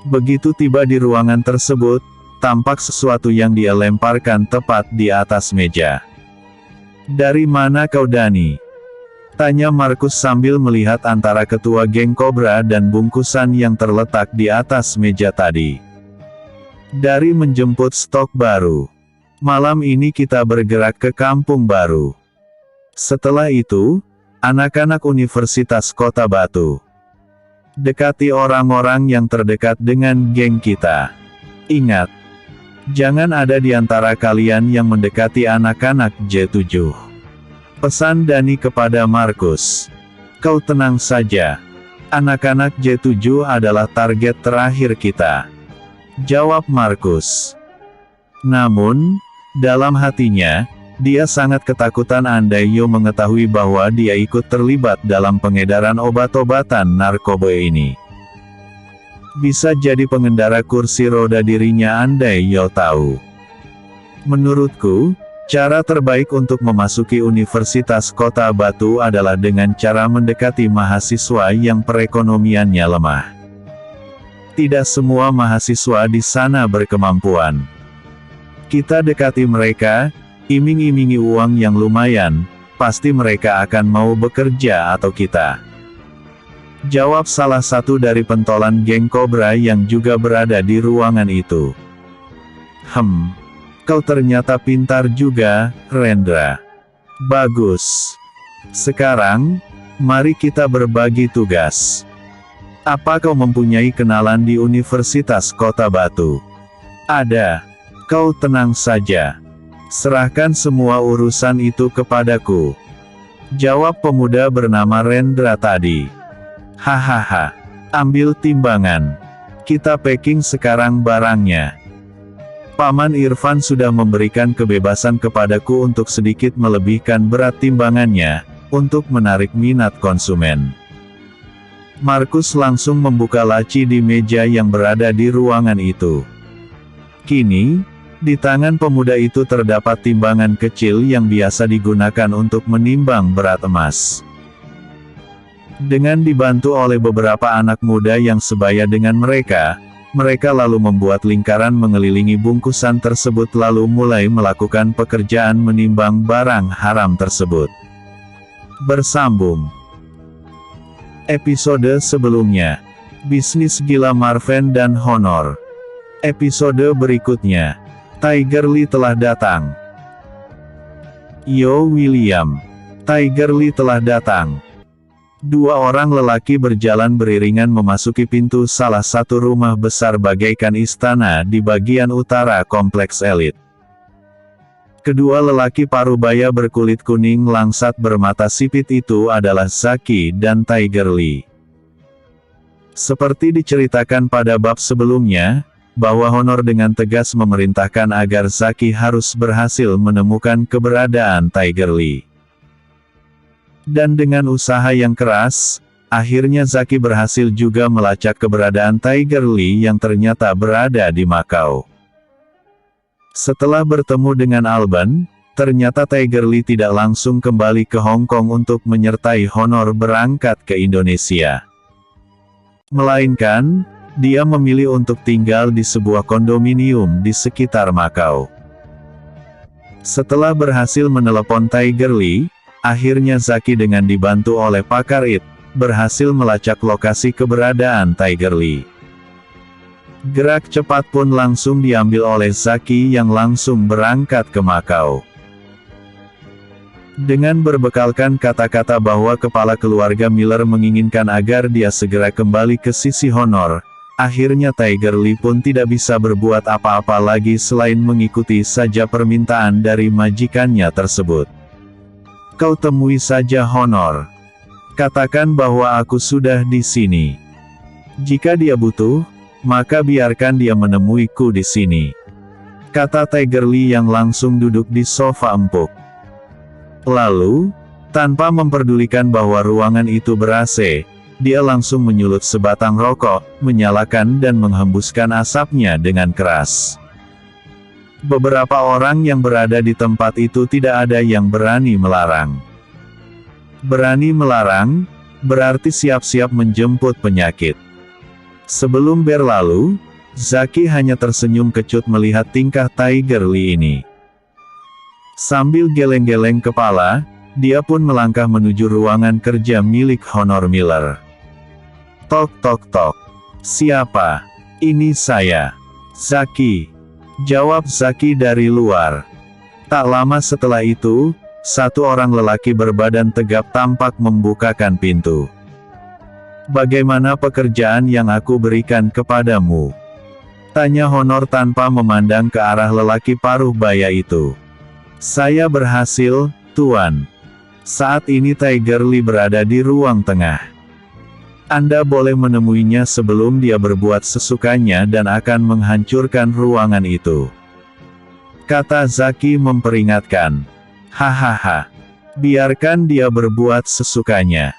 Begitu tiba di ruangan tersebut, tampak sesuatu yang dia lemparkan tepat di atas meja. Dari mana kau, Dani? Tanya Markus sambil melihat antara ketua geng Kobra dan bungkusan yang terletak di atas meja tadi. Dari menjemput stok baru. Malam ini kita bergerak ke Kampung Baru. Setelah itu, anak-anak Universitas Kota Batu. Dekati orang-orang yang terdekat dengan geng kita. Ingat, jangan ada di antara kalian yang mendekati anak-anak J7. Pesan Dani kepada Markus. Kau tenang saja. Anak-anak J7 adalah target terakhir kita. Jawab Markus. Namun, dalam hatinya, dia sangat ketakutan andai Yo mengetahui bahwa dia ikut terlibat dalam pengedaran obat-obatan narkoba ini. Bisa jadi pengendara kursi roda dirinya andai Yo tahu. Menurutku, cara terbaik untuk memasuki Universitas Kota Batu adalah dengan cara mendekati mahasiswa yang perekonomiannya lemah. Tidak semua mahasiswa di sana berkemampuan. Kita dekati mereka, iming-imingi uang yang lumayan, pasti mereka akan mau bekerja atau kita. Jawab salah satu dari pentolan geng Kobra yang juga berada di ruangan itu. Kau ternyata pintar juga, Rendra. Bagus. Sekarang, mari kita berbagi tugas. Apa kau mempunyai kenalan di Universitas Kota Batu? Ada. Kau tenang saja. Serahkan semua urusan itu kepadaku. Jawab pemuda bernama Rendra tadi. Hahaha. Ambil timbangan. Kita packing sekarang barangnya. Paman Irfan sudah memberikan kebebasan kepadaku untuk sedikit melebihkan berat timbangannya, untuk menarik minat konsumen. Markus langsung membuka laci di meja yang berada di ruangan itu. Kini, di tangan pemuda itu terdapat timbangan kecil yang biasa digunakan untuk menimbang berat emas. Dengan dibantu oleh beberapa anak muda yang sebaya dengan mereka lalu membuat lingkaran mengelilingi bungkusan tersebut lalu mulai melakukan pekerjaan menimbang barang haram tersebut. Bersambung. Episode sebelumnya. Bisnis gila Marven dan Honor. Episode berikutnya. Tiger Lee telah datang. Yo William. Tiger Lee telah datang. Dua orang lelaki berjalan beriringan memasuki pintu salah satu rumah besar bagaikan istana di bagian utara kompleks elit. Kedua lelaki parubaya berkulit kuning langsat bermata sipit itu adalah Zaki dan Tiger Lee. Seperti diceritakan pada bab sebelumnya, bahwa Honor dengan tegas memerintahkan agar Zaki harus berhasil menemukan keberadaan Tiger Lee. Dan dengan usaha yang keras, akhirnya Zaki berhasil juga melacak keberadaan Tiger Lee yang ternyata berada di Makau. Setelah bertemu dengan Alban, ternyata Tiger Lee tidak langsung kembali ke Hong Kong untuk menyertai Honor berangkat ke Indonesia. Melainkan, dia memilih untuk tinggal di sebuah kondominium di sekitar Makau. Setelah berhasil menelepon Tiger Lee, akhirnya Zaki dengan dibantu oleh pakar IT, berhasil melacak lokasi keberadaan Tiger Lee. Gerak cepat pun langsung diambil oleh Zaki yang langsung berangkat ke Makau. Dengan berbekalkan kata-kata bahwa kepala keluarga Miller menginginkan agar dia segera kembali ke sisi Honor, akhirnya Tiger Lee pun tidak bisa berbuat apa-apa lagi selain mengikuti saja permintaan dari majikannya tersebut. Kau temui saja Honor. Katakan bahwa aku sudah di sini. Jika dia butuh, maka biarkan dia menemuiku di sini. Kata Tiger Lee yang langsung duduk di sofa empuk. Lalu, tanpa memperdulikan bahwa ruangan itu ber-AC, dia langsung menyulut sebatang rokok, menyalakan dan menghembuskan asapnya dengan keras. Beberapa orang yang berada di tempat itu tidak ada yang berani melarang. Berani melarang, berarti siap-siap menjemput penyakit. Sebelum berlalu, Zaki hanya tersenyum kecut melihat tingkah Tiger Lee ini. Sambil geleng-geleng kepala, dia pun melangkah menuju ruangan kerja milik Honor Miller. Tok tok tok. Siapa? Ini saya. Zaki. Jawab Zaki dari luar. Tak lama setelah itu, satu orang lelaki berbadan tegap tampak membukakan pintu. Bagaimana pekerjaan yang aku berikan kepadamu? Tanya Honor tanpa memandang ke arah lelaki paruh baya itu. Saya berhasil, Tuan. Saat ini Tiger Lee berada di ruang tengah. Anda boleh menemuinya sebelum dia berbuat sesukanya dan akan menghancurkan ruangan itu. Kata Zaki memperingatkan. Hahaha. Biarkan dia berbuat sesukanya.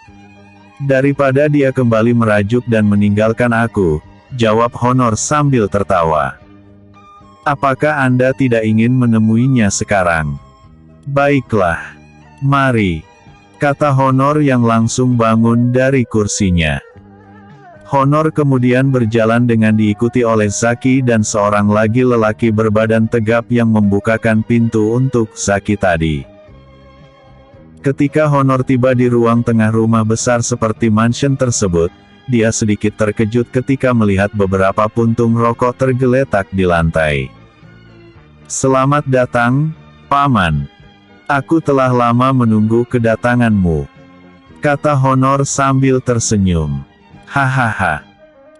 Daripada dia kembali merajuk dan meninggalkan aku, jawab Honor sambil tertawa. Apakah Anda tidak ingin menemuinya sekarang? Baiklah. Mari. Kata Honor yang langsung bangun dari kursinya. Honor kemudian berjalan dengan diikuti oleh Zaki dan seorang lagi lelaki berbadan tegap yang membukakan pintu untuk Zaki tadi. Ketika Honor tiba di ruang tengah rumah besar seperti mansion tersebut, dia sedikit terkejut ketika melihat beberapa puntung rokok tergeletak di lantai. Selamat datang, Paman. Aku telah lama menunggu kedatanganmu. Kata Honor sambil tersenyum. Hahaha.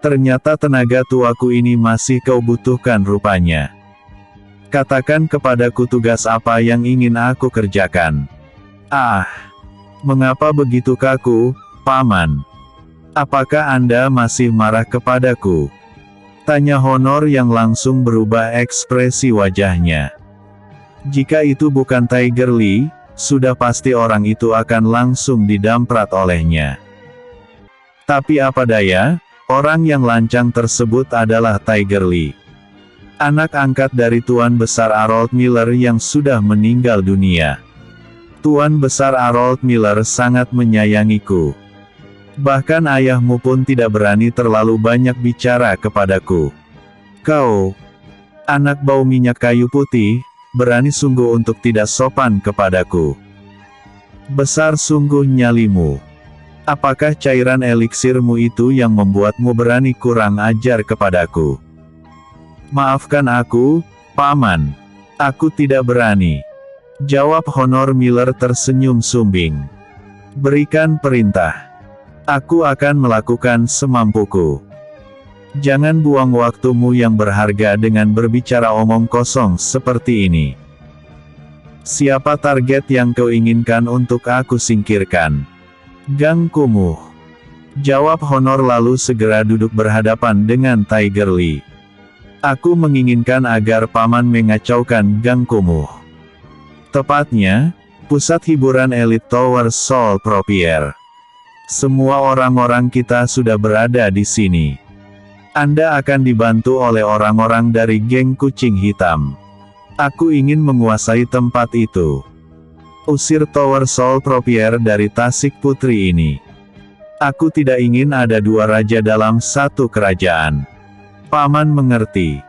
Ternyata tenaga tuaku ini masih kau butuhkan rupanya. Katakan kepadaku tugas apa yang ingin aku kerjakan. Ah. Mengapa begitu kaku, Paman? Apakah Anda masih marah kepadaku? Tanya Honor yang langsung berubah ekspresi wajahnya. Jika itu bukan Tiger Lee, sudah pasti orang itu akan langsung didamprat olehnya. Tapi apa daya, orang yang lancang tersebut adalah Tiger Lee. Anak angkat dari Tuan Besar Harold Miller yang sudah meninggal dunia. Tuan Besar Harold Miller sangat menyayangiku. Bahkan ayahmu pun tidak berani terlalu banyak bicara kepadaku. Kau, anak bau minyak kayu putih, berani sungguh untuk tidak sopan kepadaku. Besar sungguh nyalimu. Apakah cairan eliksirmu itu yang membuatmu berani kurang ajar kepadaku? Maafkan aku, Paman. Aku tidak berani. Jawab Honor Miller tersenyum sumbing. Berikan perintah. Aku akan melakukan semampuku. Jangan buang waktumu yang berharga dengan berbicara omong kosong seperti ini. Siapa target yang kau inginkan untuk aku singkirkan? Gang Kumuh. Jawab Honor lalu segera duduk berhadapan dengan Tiger Lee. Aku menginginkan agar paman mengacaukan Gang Kumuh. Tepatnya, pusat hiburan elit Tower Soul Propier. Semua orang-orang kita sudah berada di sini. Anda akan dibantu oleh orang-orang dari geng kucing hitam. Aku ingin menguasai tempat itu. Usir Tower Soul Propier dari Tasik Putri ini. Aku tidak ingin ada dua raja dalam satu kerajaan. Paman mengerti.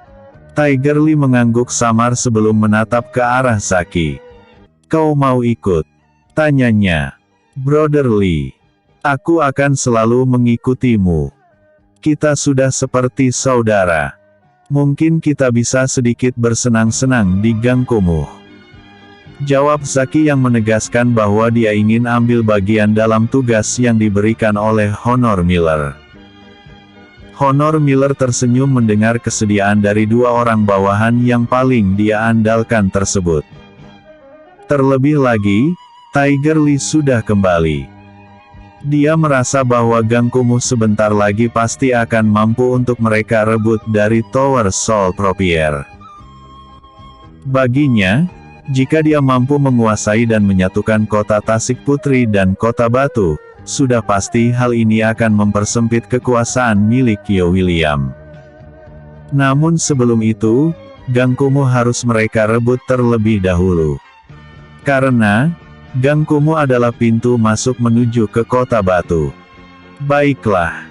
Tiger Lee mengangguk samar sebelum menatap ke arah Zaki. Kau mau ikut? Tanyanya. Brother Lee. Aku akan selalu mengikutimu. Kita sudah seperti saudara. Mungkin kita bisa sedikit bersenang-senang di Gang Kumuh. Jawab Zaki yang menegaskan bahwa dia ingin ambil bagian dalam tugas yang diberikan oleh Honor Miller. Honor Miller tersenyum mendengar kesediaan dari dua orang bawahan yang paling dia andalkan tersebut. Terlebih lagi, Tiger Lee sudah kembali. Dia merasa bahwa Gang Kumuh sebentar lagi pasti akan mampu untuk mereka rebut dari Tower Soul Propier. Baginya, jika dia mampu menguasai dan menyatukan kota Tasik Putri dan kota Batu, sudah pasti hal ini akan mempersempit kekuasaan milik Yo William. Namun sebelum itu, Gang Kumuh harus mereka rebut terlebih dahulu. Karena, Gang Kumuh adalah pintu masuk menuju ke kota Batu. Baiklah.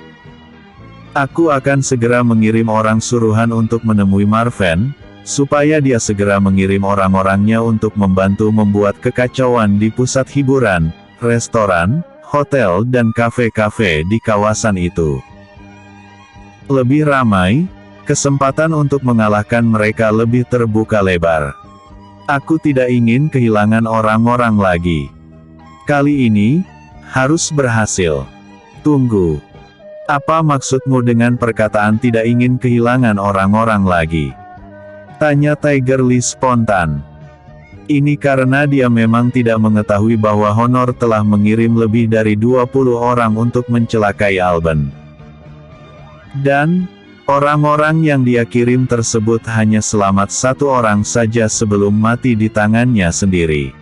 Aku akan segera mengirim orang suruhan untuk menemui Marven, supaya dia segera mengirim orang-orangnya untuk membantu membuat kekacauan di pusat hiburan, restoran, hotel dan kafe-kafe di kawasan itu. Lebih ramai, kesempatan untuk mengalahkan mereka lebih terbuka lebar. Aku tidak ingin kehilangan orang-orang lagi. Kali ini, harus berhasil. Tunggu. Apa maksudmu dengan perkataan tidak ingin kehilangan orang-orang lagi? Tanya Tiger Lee spontan. Ini karena dia memang tidak mengetahui bahwa Honor telah mengirim lebih dari 20 orang untuk mencelakai Alban. Dan, orang-orang yang dia kirim tersebut hanya selamat satu orang saja sebelum mati di tangannya sendiri.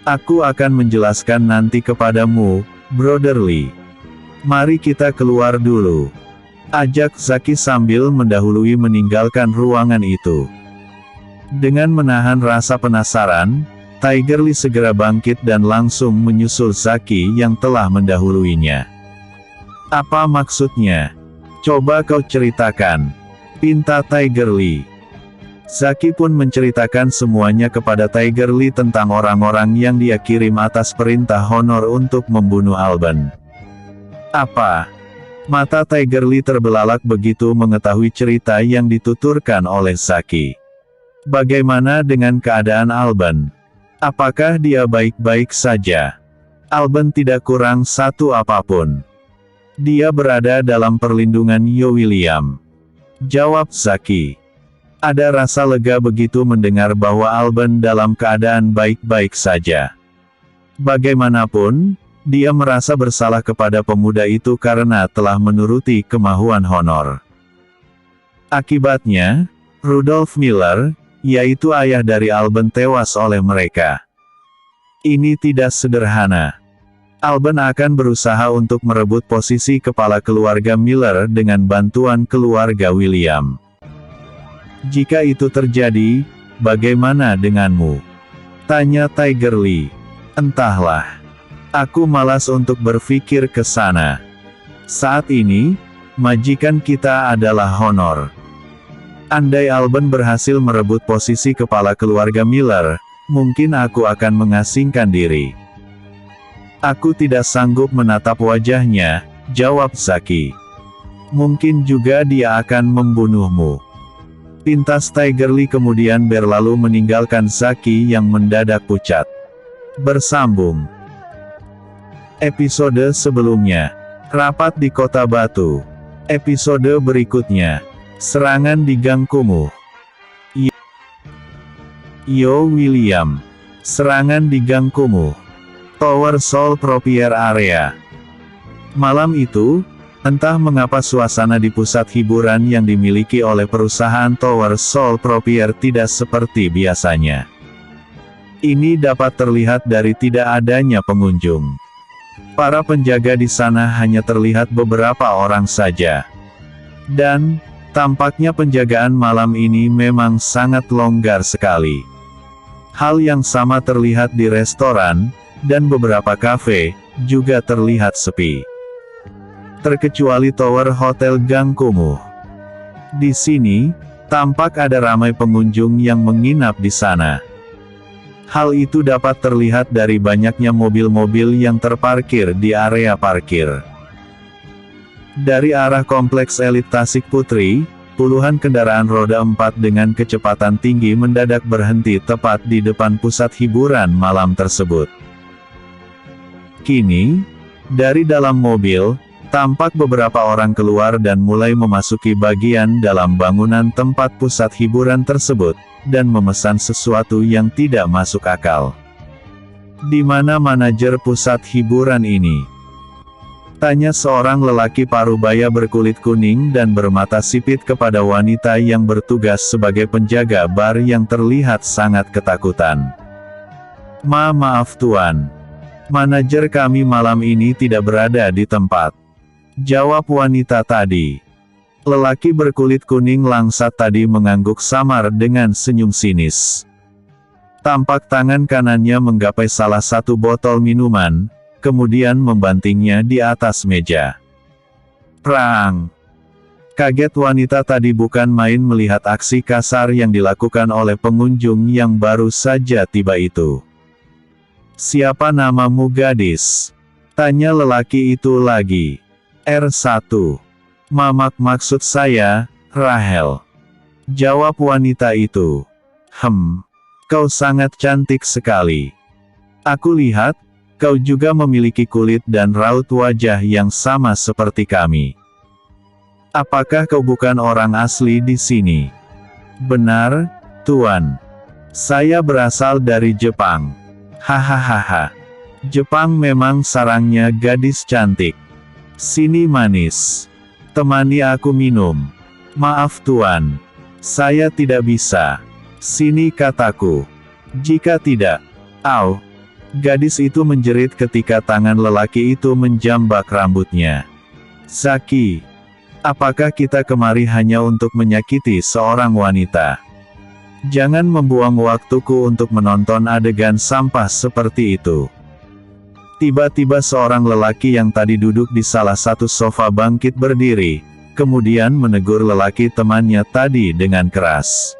Aku akan menjelaskan nanti kepadamu, Brother Lee. Mari kita keluar dulu. Ajak Zaki sambil mendahului meninggalkan ruangan itu. Dengan menahan rasa penasaran, Tiger Lee segera bangkit dan langsung menyusul Zaki yang telah mendahuluinya. Apa maksudnya? Coba kau ceritakan. Pinta Tiger Lee. Zaki pun menceritakan semuanya kepada Tiger Lee tentang orang-orang yang dia kirim atas perintah Honor untuk membunuh Alban. Apa? Mata Tiger Lee terbelalak begitu mengetahui cerita yang dituturkan oleh Zaki. Bagaimana dengan keadaan Alban? Apakah dia baik-baik saja? Alban tidak kurang satu apapun. Dia berada dalam perlindungan Yo William. Jawab Zaki. Ada rasa lega begitu mendengar bahwa Alban dalam keadaan baik-baik saja. Bagaimanapun, dia merasa bersalah kepada pemuda itu karena telah menuruti kemauan Honor. Akibatnya, Rudolf Miller, yaitu ayah dari Alban tewas oleh mereka. Ini tidak sederhana. Alban akan berusaha untuk merebut posisi kepala keluarga Miller dengan bantuan keluarga William. Jika itu terjadi, bagaimana denganmu? Tanya Tiger Lee. Entahlah. Aku malas untuk berpikir ke sana. Saat ini, majikan kita adalah Honor. Andai Alban berhasil merebut posisi kepala keluarga Miller, mungkin aku akan mengasingkan diri. Aku tidak sanggup menatap wajahnya, jawab Zaki. Mungkin juga dia akan membunuhmu. Pintas Tiger Lee kemudian berlalu meninggalkan Zaki yang mendadak pucat. Bersambung. Episode sebelumnya, rapat di Kota Batu. Episode berikutnya, serangan di Gang Kumuh. Yo William, serangan di Gang Kumuh. Tower Sol Propier Area. Malam itu, entah mengapa suasana di pusat hiburan yang dimiliki oleh perusahaan Tower Sol Propier tidak seperti biasanya. Ini dapat terlihat dari tidak adanya pengunjung. Para penjaga di sana hanya terlihat beberapa orang saja. Dan, tampaknya penjagaan malam ini memang sangat longgar sekali. Hal yang sama terlihat di restoran, dan beberapa kafe, juga terlihat sepi. Terkecuali Tower Hotel Gang Kumuh. Di sini, tampak ada ramai pengunjung yang menginap di sana. Hal itu dapat terlihat dari banyaknya mobil-mobil yang terparkir di area parkir. Dari arah kompleks elit Tasik Putri, puluhan kendaraan roda 4 dengan kecepatan tinggi mendadak berhenti tepat di depan pusat hiburan malam tersebut. Kini, dari dalam mobil, tampak beberapa orang keluar dan mulai memasuki bagian dalam bangunan tempat pusat hiburan tersebut, dan memesan sesuatu yang tidak masuk akal. Di mana manajer pusat hiburan ini? Tanya seorang lelaki parubaya berkulit kuning dan bermata sipit kepada wanita yang bertugas sebagai penjaga bar yang terlihat sangat ketakutan. Maaf tuan. Manajer kami malam ini tidak berada di tempat. Jawab wanita tadi. Lelaki berkulit kuning langsat tadi mengangguk samar dengan senyum sinis. Tampak tangan kanannya menggapai salah satu botol minuman, kemudian membantingnya di atas meja. Prang! Kaget wanita tadi bukan main melihat aksi kasar yang dilakukan oleh pengunjung yang baru saja tiba itu. Siapa namamu gadis? Tanya lelaki itu lagi. R1. Mamak maksud saya, Rahel. Jawab wanita itu. Kau sangat cantik sekali. Aku lihat, kau juga memiliki kulit dan raut wajah yang sama seperti kami. Apakah kau bukan orang asli di sini? Benar, Tuan. Saya berasal dari Jepang. Hahaha. Jepang memang sarangnya gadis cantik. Sini manis. Temani aku minum. Maaf Tuan. Saya tidak bisa. Sini kataku. Jika tidak. Au. Gadis itu menjerit ketika tangan lelaki itu menjambak rambutnya. Zaki. Apakah kita kemari hanya untuk menyakiti seorang wanita? Jangan membuang waktuku untuk menonton adegan sampah seperti itu. Tiba-tiba seorang lelaki yang tadi duduk di salah satu sofa bangkit berdiri, kemudian menegur lelaki temannya tadi dengan keras.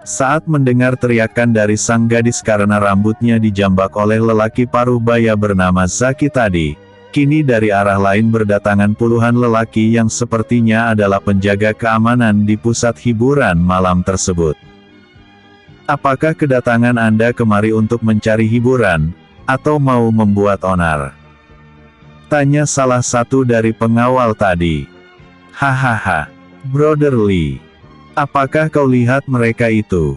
Saat mendengar teriakan dari sang gadis karena rambutnya dijambak oleh lelaki parubaya bernama Zaki tadi, kini dari arah lain berdatangan puluhan lelaki yang sepertinya adalah penjaga keamanan di pusat hiburan malam tersebut. Apakah kedatangan Anda kemari untuk mencari hiburan, atau mau membuat onar? Tanya salah satu dari pengawal tadi. Hahaha, Brother Lee. Apakah kau lihat mereka itu?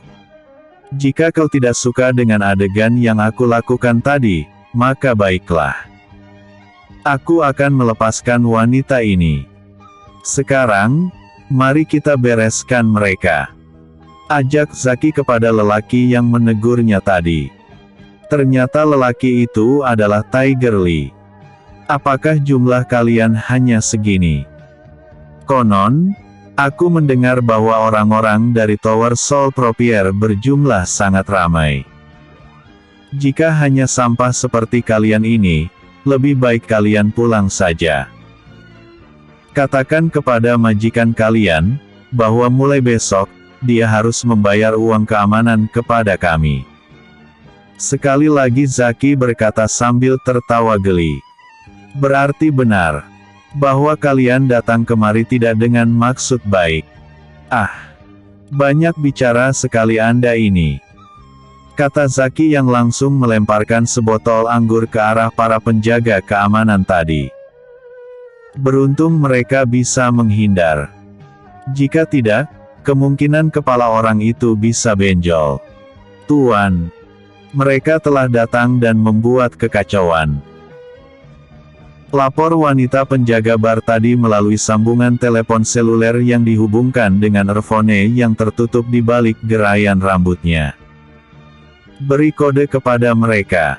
Jika kau tidak suka dengan adegan yang aku lakukan tadi, maka baiklah. Aku akan melepaskan wanita ini. Sekarang, mari kita bereskan mereka. Ajak Zaki kepada lelaki yang menegurnya tadi. Ternyata lelaki itu adalah Tiger Lee. Apakah jumlah kalian hanya segini? Konon, aku mendengar bahwa orang-orang dari Tower Sol Propier berjumlah sangat ramai. Jika hanya sampah seperti kalian ini, lebih baik kalian pulang saja. Katakan kepada majikan kalian, bahwa mulai besok, dia harus membayar uang keamanan kepada kami. Sekali lagi Zaki berkata sambil tertawa geli. Berarti benar, bahwa kalian datang kemari tidak dengan maksud baik. Ah, banyak bicara sekali Anda ini. kata Zaki yang langsung melemparkan sebotol anggur ke arah para penjaga keamanan tadi. Beruntung mereka bisa menghindar. Jika tidak, kemungkinan kepala orang itu bisa benjol. Tuan, mereka telah datang dan membuat kekacauan. Lapor wanita penjaga bar tadi melalui sambungan telepon seluler yang dihubungkan dengan earphone yang tertutup di balik gerayan rambutnya. Beri kode kepada mereka.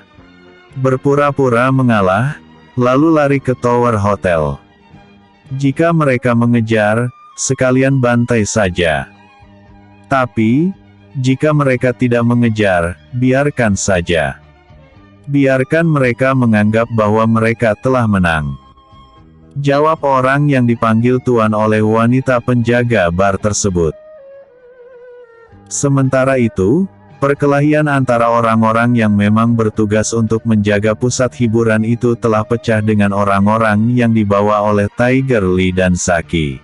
Berpura-pura mengalah, lalu lari ke tower hotel. Jika mereka mengejar, sekalian bantai saja. Tapi, jika mereka tidak mengejar, biarkan saja. Biarkan mereka menganggap bahwa mereka telah menang. Jawab orang yang dipanggil tuan oleh wanita penjaga bar tersebut. Sementara itu, perkelahian antara orang-orang yang memang bertugas untuk menjaga pusat hiburan itu telah pecah dengan orang-orang yang dibawa oleh Tiger Lee dan Zaki.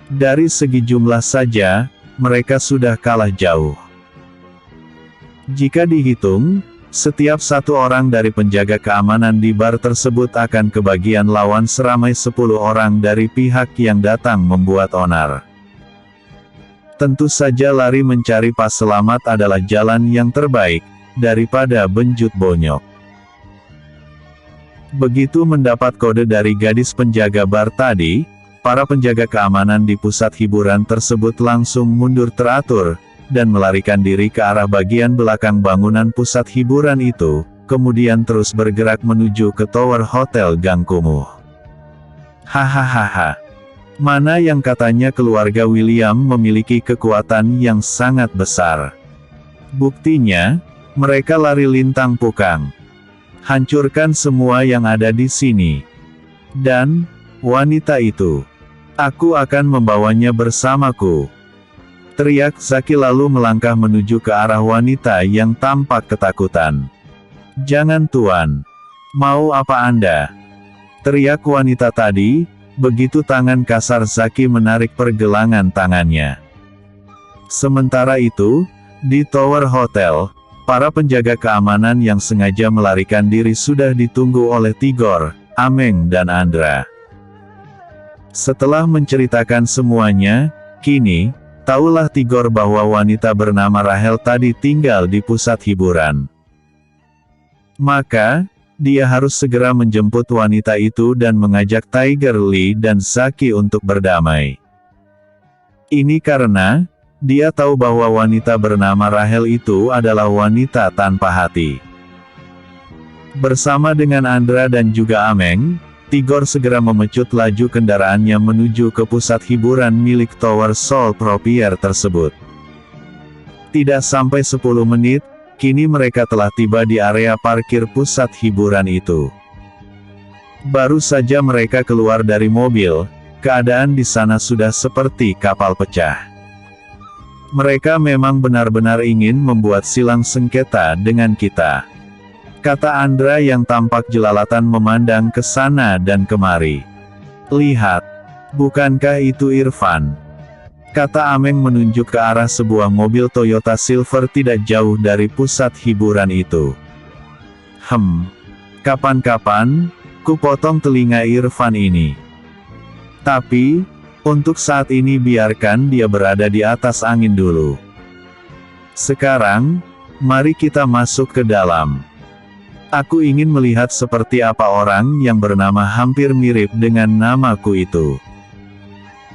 Dari segi jumlah saja, mereka sudah kalah jauh. Jika dihitung, setiap satu orang dari penjaga keamanan di bar tersebut akan kebagian lawan seramai 10 orang dari pihak yang datang membuat onar. Tentu saja lari mencari pas selamat adalah jalan yang terbaik, daripada benjut bonyok. Begitu mendapat kode dari gadis penjaga bar tadi, para penjaga keamanan di pusat hiburan tersebut langsung mundur teratur, dan melarikan diri ke arah bagian belakang bangunan pusat hiburan itu, kemudian terus bergerak menuju ke tower hotel Gang Kumuh. Hahaha. Mana yang katanya keluarga William memiliki kekuatan yang sangat besar. Buktinya, mereka lari lintang pukang. Hancurkan semua yang ada di sini. Dan, wanita itu. Aku akan membawanya bersamaku. Teriak Zaki lalu melangkah menuju ke arah wanita yang tampak ketakutan. Jangan tuan. Mau apa Anda? Teriak wanita tadi. Begitu tangan kasar Zaki menarik pergelangan tangannya. Sementara itu, di tower hotel, para penjaga keamanan yang sengaja melarikan diri sudah ditunggu oleh Tigor, Ameng dan Andra. Setelah menceritakan semuanya, kini, tahulah Tigor bahwa wanita bernama Rahel tadi tinggal di pusat hiburan. Maka, dia harus segera menjemput wanita itu dan mengajak Tiger Lee dan Zaki untuk berdamai. Ini karena, dia tahu bahwa wanita bernama Rahel itu adalah wanita tanpa hati. Bersama dengan Andra dan juga Ameng, Tigor segera memecut laju kendaraannya menuju ke pusat hiburan milik Tower Soul Propier tersebut. Tidak sampai 10 menit, kini mereka telah tiba di area parkir pusat hiburan itu. Baru saja mereka keluar dari mobil, keadaan di sana sudah seperti kapal pecah. Mereka memang benar-benar ingin membuat silang sengketa dengan kita. Kata Andra yang tampak jelalatan memandang ke sana dan kemari. Lihat, bukankah itu Irfan? Kata Ameng menunjuk ke arah sebuah mobil Toyota Silver tidak jauh dari pusat hiburan itu. Kapan-kapan, ku potong telinga Irfan ini. Tapi, untuk saat ini biarkan dia berada di atas angin dulu. Sekarang, mari kita masuk ke dalam. Aku ingin melihat seperti apa orang yang bernama hampir mirip dengan namaku itu.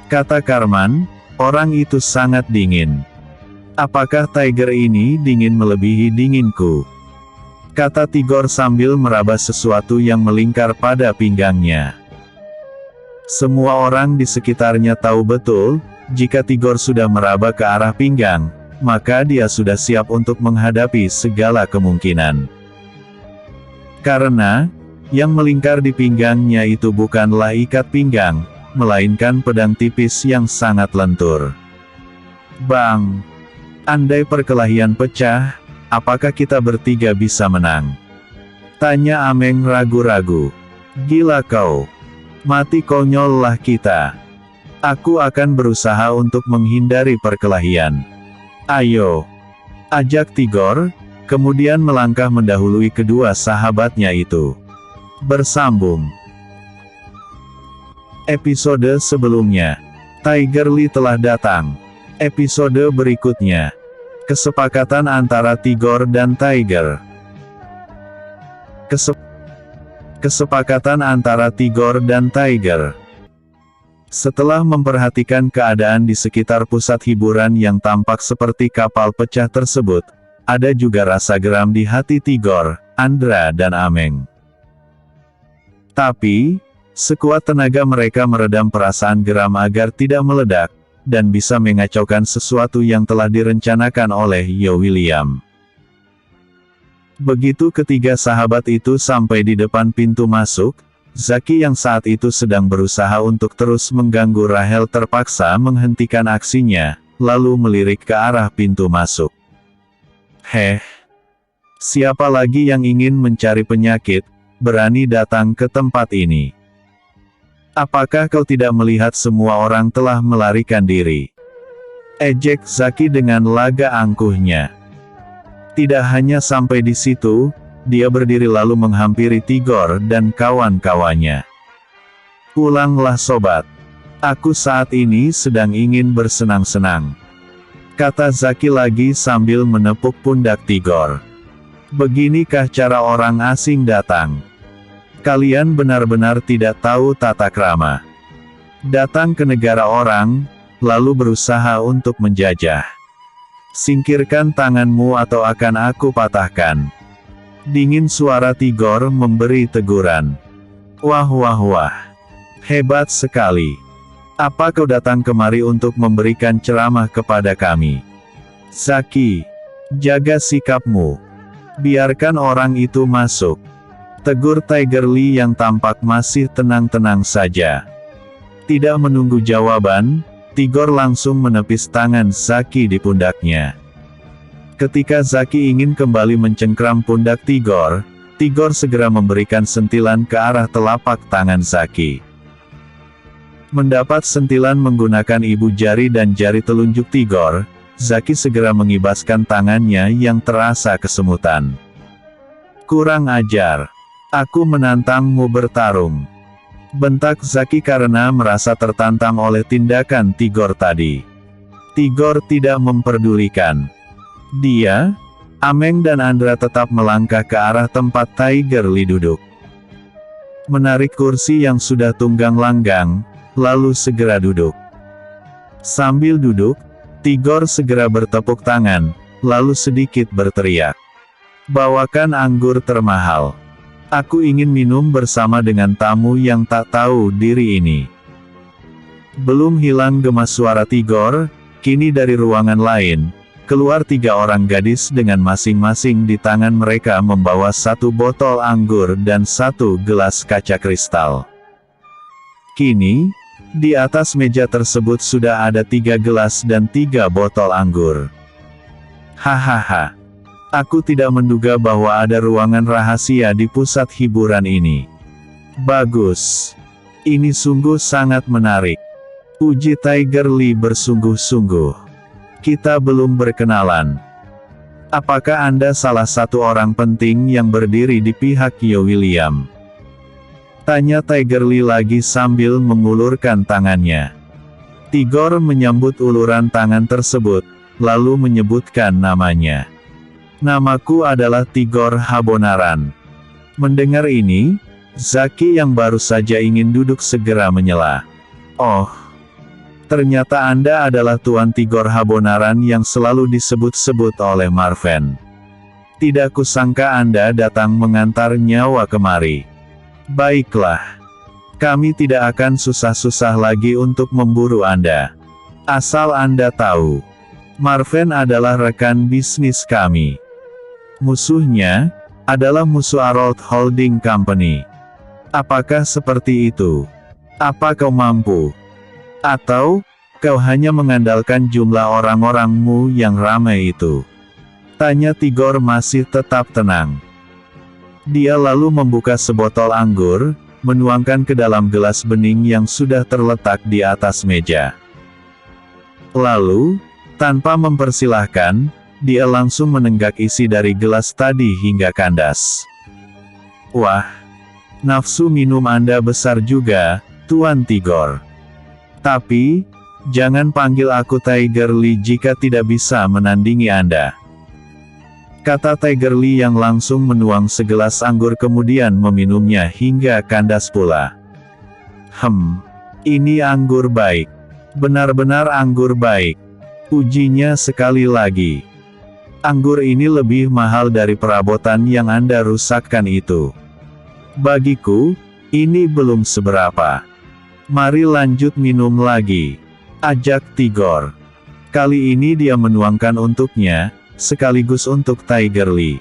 Kata Karman, orang itu sangat dingin. Apakah Tiger ini dingin melebihi dinginku? Kata Tigor sambil meraba sesuatu yang melingkar pada pinggangnya. Semua orang di sekitarnya tahu betul, jika Tigor sudah meraba ke arah pinggang, maka dia sudah siap untuk menghadapi segala kemungkinan. Karena, yang melingkar di pinggangnya itu bukanlah ikat pinggang, melainkan pedang tipis yang sangat lentur. Bang! Andai perkelahian pecah, apakah kita bertiga bisa menang? Tanya Ameng ragu-ragu. Gila kau! Mati konyol lah kita. Aku akan berusaha untuk menghindari perkelahian. Ayo! ajak Tigor, kemudian melangkah mendahului kedua sahabatnya itu. Bersambung. Episode sebelumnya, Tiger Lee telah datang. Episode berikutnya, kesepakatan antara Tigor dan Tiger. Kesepakatan antara Tigor dan Tiger. Setelah memperhatikan keadaan di sekitar pusat hiburan yang tampak seperti kapal pecah tersebut, ada juga rasa geram di hati Tigor, Andra dan Ameng. Tapi, sekuat tenaga mereka meredam perasaan geram agar tidak meledak, dan bisa mengacaukan sesuatu yang telah direncanakan oleh Yo William. Begitu ketiga sahabat itu sampai di depan pintu masuk, Zaki yang saat itu sedang berusaha untuk terus mengganggu Rahel terpaksa menghentikan aksinya, lalu melirik ke arah pintu masuk. Siapa lagi yang ingin mencari penyakit, berani datang ke tempat ini? Apakah kau tidak melihat semua orang telah melarikan diri? Ejek Zaki dengan laga angkuhnya. Tidak hanya sampai di situ, dia berdiri lalu menghampiri Tigor dan kawan-kawannya. Pulanglah sobat. Aku saat ini sedang ingin bersenang-senang, kata Zaki lagi sambil menepuk pundak Tigor. Beginikah cara orang asing datang? Kalian benar-benar tidak tahu tata krama. Datang ke negara orang, lalu berusaha untuk menjajah. Singkirkan tanganmu atau akan aku patahkan. Dingin suara Tigor memberi teguran. Wah. Hebat sekali. Apa kau datang kemari untuk memberikan ceramah kepada kami? Zaki, jaga sikapmu. Biarkan orang itu masuk. Tegur Tiger Lee yang tampak masih tenang-tenang saja. Tidak menunggu jawaban, Tigor langsung menepis tangan Zaki di pundaknya. Ketika Zaki ingin kembali mencengkram pundak Tigor, Tigor segera memberikan sentilan ke arah telapak tangan Zaki. Mendapat sentilan menggunakan ibu jari dan jari telunjuk Tigor, Zaki segera mengibaskan tangannya yang terasa kesemutan. Kurang ajar. Aku menantangmu bertarung. Bentak Zaki karena merasa tertantang oleh tindakan Tigor tadi. Tigor tidak memperdulikan. Dia, Ameng dan Andra tetap melangkah ke arah tempat Tiger Lee duduk. Menarik kursi yang sudah tunggang langgang, lalu segera duduk. Sambil duduk, Tigor segera bertepuk tangan, lalu sedikit berteriak. Bawakan anggur termahal. Aku ingin minum bersama dengan tamu yang tak tahu diri ini. Belum hilang gema suara Tigor, kini dari ruangan lain, keluar 3 orang gadis dengan masing-masing di tangan mereka membawa 1 botol anggur dan 1 gelas kaca kristal. Kini, di atas meja tersebut sudah ada 3 gelas dan 3 botol anggur. Hahaha. Aku tidak menduga bahwa ada ruangan rahasia di pusat hiburan ini. Bagus. Ini sungguh sangat menarik. Uji Tiger Lee bersungguh-sungguh. Kita belum berkenalan. Apakah Anda salah satu orang penting yang berdiri di pihak Yo William? Tanya Tiger Lee lagi sambil mengulurkan tangannya. Tigor menyambut uluran tangan tersebut, lalu menyebutkan namanya. Namaku adalah Tigor Habonaran. Mendengar ini, Zaki yang baru saja ingin duduk segera menyela. Oh. Ternyata Anda adalah Tuan Tigor Habonaran yang selalu disebut-sebut oleh Marven. Tidak kusangka Anda datang mengantar nyawa kemari. Baiklah. Kami tidak akan susah-susah lagi untuk memburu Anda. Asal Anda tahu, Marven adalah rekan bisnis kami. Musuhnya adalah musuh Arold Holding Company. Apakah seperti itu? Apa kau mampu? Atau, kau hanya mengandalkan jumlah orang-orangmu yang ramai itu? Tanya Tigor masih tetap tenang. Dia lalu membuka sebotol anggur, menuangkan ke dalam gelas bening yang sudah terletak di atas meja. Lalu, tanpa mempersilahkan, dia langsung menenggak isi dari gelas tadi hingga kandas. Wah, nafsu minum Anda besar juga, Tuan Tigor. Tapi, jangan panggil aku Tiger Lee jika tidak bisa menandingi Anda. Kata Tiger Lee yang langsung menuang segelas anggur kemudian meminumnya hingga kandas pula. Ini anggur baik. Benar-benar anggur baik. Ujinya sekali lagi. Anggur ini lebih mahal dari perabotan yang Anda rusakkan itu. Bagiku, ini belum seberapa. Mari lanjut minum lagi. Ajak Tigor. Kali ini dia menuangkan untuknya, sekaligus untuk Tiger Lee.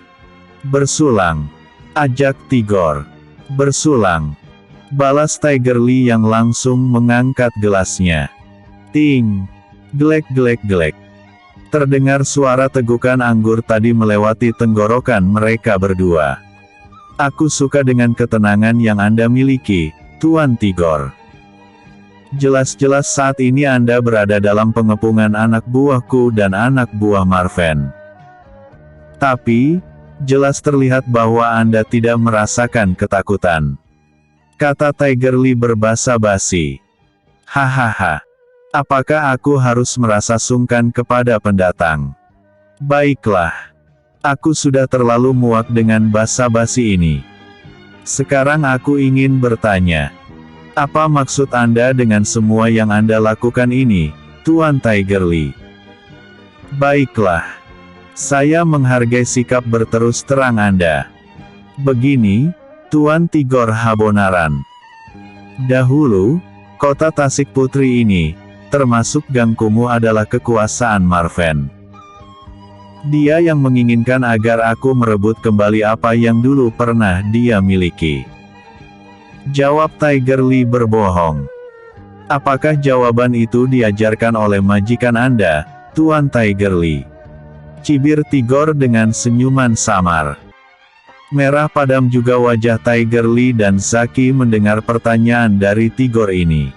Bersulang. Ajak Tigor. Bersulang. Balas Tiger Lee yang langsung mengangkat gelasnya. Ting. Glek glek glek. Terdengar suara tegukan anggur tadi melewati tenggorokan mereka berdua. Aku suka dengan ketenangan yang Anda miliki, Tuan Tigor. Jelas-jelas saat ini Anda berada dalam pengepungan anak buahku dan anak buah Marven. Tapi, jelas terlihat bahwa Anda tidak merasakan ketakutan. Kata Tiger Lee berbasa-basi. Hahaha. Apakah aku harus merasa sungkan kepada pendatang? Baiklah. Aku sudah terlalu muak dengan basa-basi ini. Sekarang aku ingin bertanya. Apa maksud Anda dengan semua yang Anda lakukan ini, Tuan Tiger Lee? Baiklah. Saya menghargai sikap berterus terang Anda. Begini, Tuan Tigor Habonaran. Dahulu, kota Tasik Putri ini, termasuk Gang Kumuh adalah kekuasaan Marven. Dia yang menginginkan agar aku merebut kembali apa yang dulu pernah dia miliki. Jawab Tiger Lee berbohong. Apakah jawaban itu diajarkan oleh majikan Anda, Tuan Tiger Lee? Cibir Tigor dengan senyuman samar. Merah padam juga wajah Tiger Lee dan Zaki mendengar pertanyaan dari Tigor ini.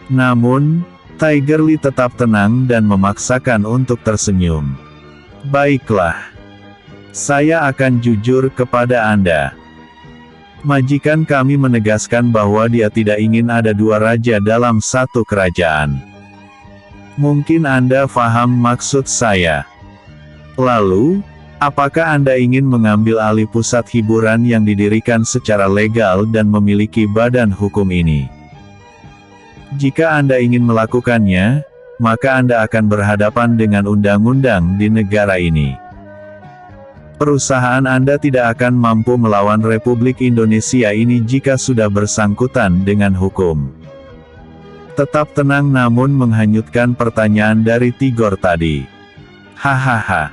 Namun, Tiger Lee tetap tenang dan memaksakan untuk tersenyum. Baiklah. Saya akan jujur kepada Anda. Majikan kami menegaskan bahwa dia tidak ingin ada dua raja dalam satu kerajaan. Mungkin Anda paham maksud saya. Lalu, apakah Anda ingin mengambil alih pusat hiburan yang didirikan secara legal dan memiliki badan hukum ini? Jika Anda ingin melakukannya, maka Anda akan berhadapan dengan undang-undang di negara ini. Perusahaan Anda tidak akan mampu melawan Republik Indonesia ini jika sudah bersangkutan dengan hukum. Tetap tenang namun menghanyutkan pertanyaan dari Tigor tadi. Hahaha.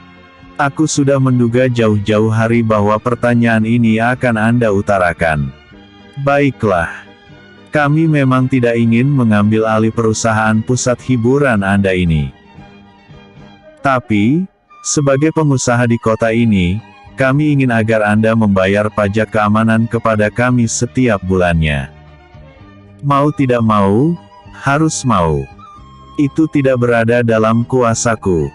Aku sudah menduga jauh-jauh hari bahwa pertanyaan ini akan Anda utarakan. Baiklah. Kami memang tidak ingin mengambil alih perusahaan pusat hiburan Anda ini. Tapi, sebagai pengusaha di kota ini, kami ingin agar Anda membayar pajak keamanan kepada kami setiap bulannya. Mau tidak mau, harus mau. Itu tidak berada dalam kuasaku.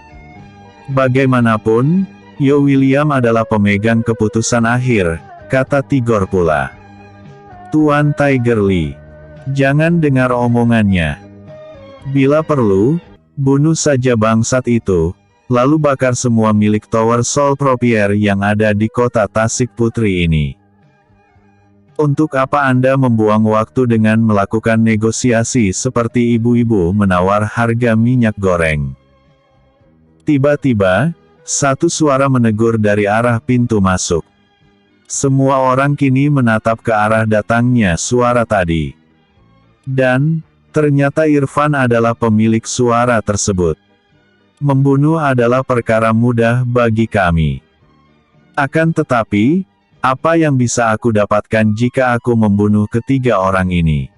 Bagaimanapun, Yo William adalah pemegang keputusan akhir, kata Tigor pula. Tuan Tiger Lee. Jangan dengar omongannya. Bila perlu, bunuh saja bangsat itu, lalu bakar semua milik Tower Sol Propier yang ada di kota Tasik Putri ini. Untuk apa Anda membuang waktu dengan melakukan negosiasi seperti ibu-ibu menawar harga minyak goreng? Tiba-tiba, satu suara menegur dari arah pintu masuk. Semua orang kini menatap ke arah datangnya suara tadi. Dan, ternyata Irfan adalah pemilik suara tersebut. Membunuh adalah perkara mudah bagi kami. Akan tetapi, apa yang bisa aku dapatkan jika aku membunuh ketiga orang ini?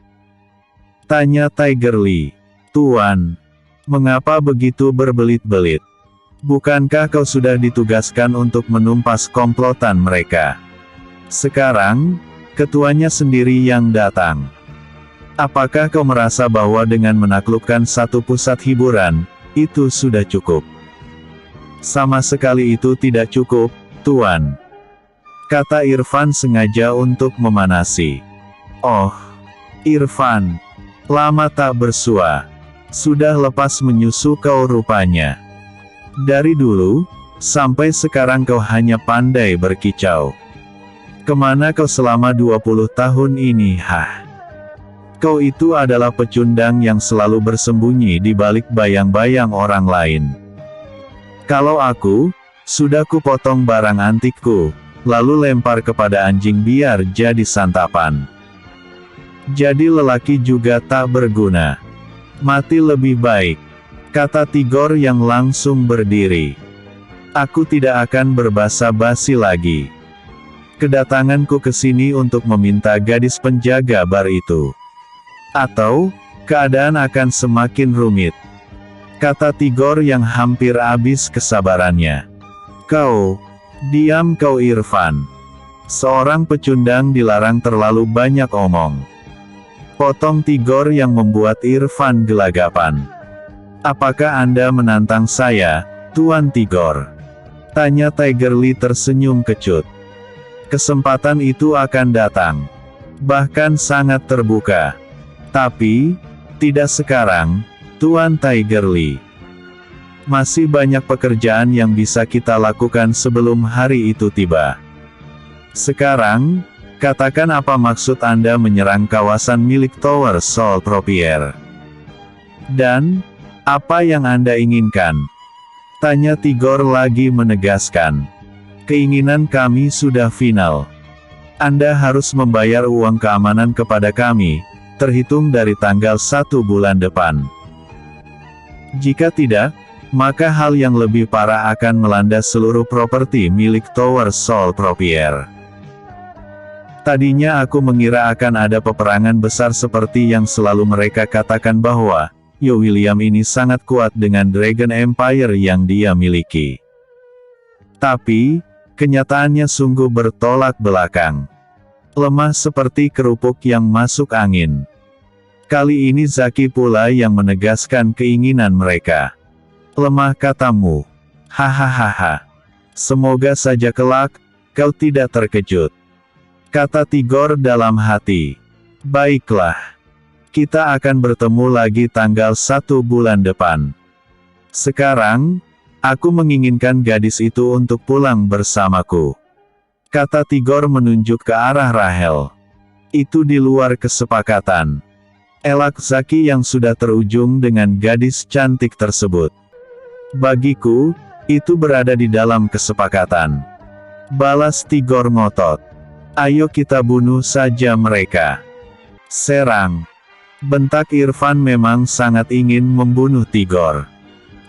Tanya Tiger Lee. Tuan, mengapa begitu berbelit-belit? Bukankah kau sudah ditugaskan untuk menumpas komplotan mereka? Sekarang, ketuanya sendiri yang datang. Apakah kau merasa bahwa dengan menaklukkan satu pusat hiburan, itu sudah cukup? Sama sekali itu tidak cukup, Tuan. Kata Irfan sengaja untuk memanasi. Oh, Irfan. Lama tak bersua. Sudah lepas menyusu kau rupanya. Dari dulu, sampai sekarang kau hanya pandai berkicau. Kemana kau selama 20 tahun ini, Kau itu adalah pecundang yang selalu bersembunyi di balik bayang-bayang orang lain. Kalau aku, sudah kupotong barang antikku, lalu lempar kepada anjing biar jadi santapan. Jadi lelaki juga tak berguna. Mati lebih baik, kata Tigor yang langsung berdiri. Aku tidak akan berbasa-basi lagi. Kedatanganku ke sini untuk meminta gadis penjaga bar itu. Atau, keadaan akan semakin rumit. Kata Tigor yang hampir habis kesabarannya. Diam kau Irfan. Seorang pecundang dilarang terlalu banyak omong. Potong Tigor yang membuat Irfan gelagapan. Apakah Anda menantang saya, Tuan Tigor? Tanya Tiger Lee tersenyum kecut. Kesempatan itu akan datang. Bahkan sangat terbuka. Tapi, tidak sekarang, Tuan Tiger Lee. Masih banyak pekerjaan yang bisa kita lakukan sebelum hari itu tiba. Sekarang, katakan apa maksud Anda menyerang kawasan milik Tower Sol Propier? Dan, apa yang Anda inginkan? Tanya Tigor lagi menegaskan. Keinginan kami sudah final. Anda harus membayar uang keamanan kepada kami, terhitung dari tanggal 1 bulan depan. Jika tidak, maka hal yang lebih parah akan melanda seluruh properti milik Tower Sol Propier. Tadinya aku mengira akan ada peperangan besar seperti yang selalu mereka katakan bahwa, William ini sangat kuat dengan Dragon Empire yang dia miliki. Tapi, kenyataannya sungguh bertolak belakang. Lemah seperti kerupuk yang masuk angin. Kali ini Zaki pula yang menegaskan keinginan mereka. Lemah katamu. Hahaha. Semoga saja kelak, kau tidak terkejut. Kata Tigor dalam hati. Baiklah. Kita akan bertemu lagi tanggal 1 bulan depan. Sekarang, aku menginginkan gadis itu untuk pulang bersamaku. Kata Tigor menunjuk ke arah Rahel. Itu di luar kesepakatan. Elak Zaki yang sudah terujung dengan gadis cantik tersebut. Bagiku, itu berada di dalam kesepakatan. Balas Tigor ngotot. Ayo kita bunuh saja mereka. Serang. Bentak Irfan memang sangat ingin membunuh Tigor.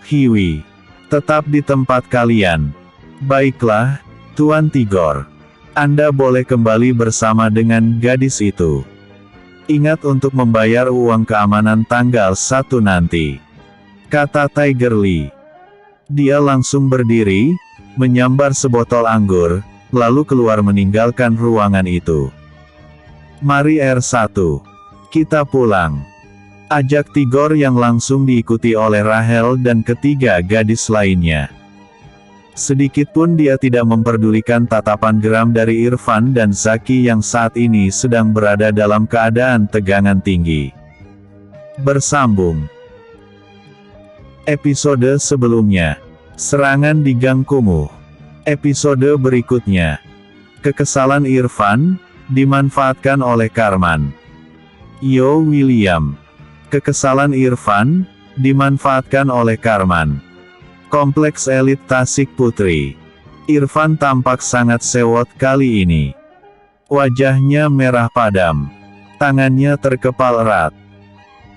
Hiwi. Tetap di tempat kalian. Baiklah, Tuan Tigor. Anda boleh kembali bersama dengan gadis itu. Ingat untuk membayar uang keamanan tanggal 1 nanti. Kata Tiger Lee. Dia langsung berdiri, menyambar sebotol anggur, lalu keluar meninggalkan ruangan itu. Mari R1. Kita pulang. Ajak Tigor yang langsung diikuti oleh Rahel dan ketiga gadis lainnya. Sedikitpun dia tidak memperdulikan tatapan geram dari Irfan dan Zaki yang saat ini sedang berada dalam keadaan tegangan tinggi. Bersambung. Episode sebelumnya. Serangan di Gang Kumuh. Episode berikutnya. Kekesalan Irfan, dimanfaatkan oleh Karman. William. Kekesalan Irfan, dimanfaatkan oleh Karman. Kompleks elit Tasik Putri. Irfan tampak sangat sewot kali ini. Wajahnya merah padam. Tangannya terkepal erat.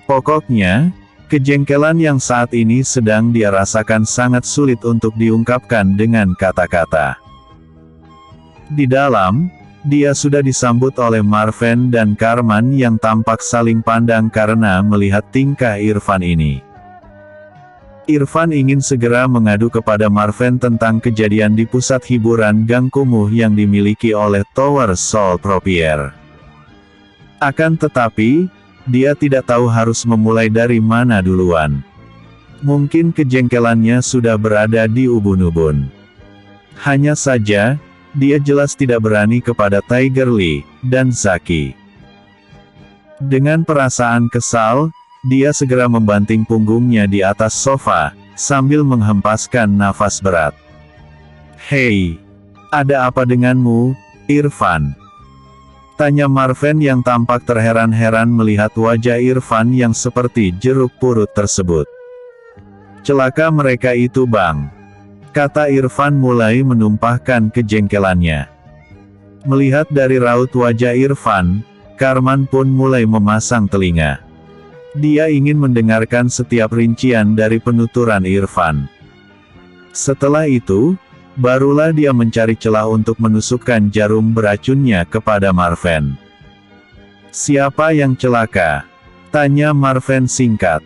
Pokoknya, kejengkelan yang saat ini sedang dia rasakan sangat sulit untuk diungkapkan dengan kata-kata. Di dalam, dia sudah disambut oleh Marven dan Karman yang tampak saling pandang karena melihat tingkah Irfan ini. Irfan ingin segera mengadu kepada Marven tentang kejadian di pusat hiburan Gang Kumuh yang dimiliki oleh Tower Sol Propier. Akan tetapi, dia tidak tahu harus memulai dari mana duluan. Mungkin kejengkelannya sudah berada di ubun-ubun. Hanya saja, dia jelas tidak berani kepada Tiger Lee dan Zaki. Dengan perasaan kesal, dia segera membanting punggungnya di atas sofa, sambil menghempaskan nafas berat. "Hei, ada apa denganmu, Irfan?" tanya Marvin yang tampak terheran-heran melihat wajah Irfan yang seperti jeruk purut tersebut. "Celaka mereka itu Bang," kata Irfan mulai menumpahkan kejengkelannya. Melihat dari raut wajah Irfan, Karman pun mulai memasang telinga. Dia ingin mendengarkan setiap rincian dari penuturan Irfan. Setelah itu, barulah dia mencari celah untuk menusukkan jarum beracunnya kepada Marvin. "Siapa yang celaka?" tanya Marvin singkat.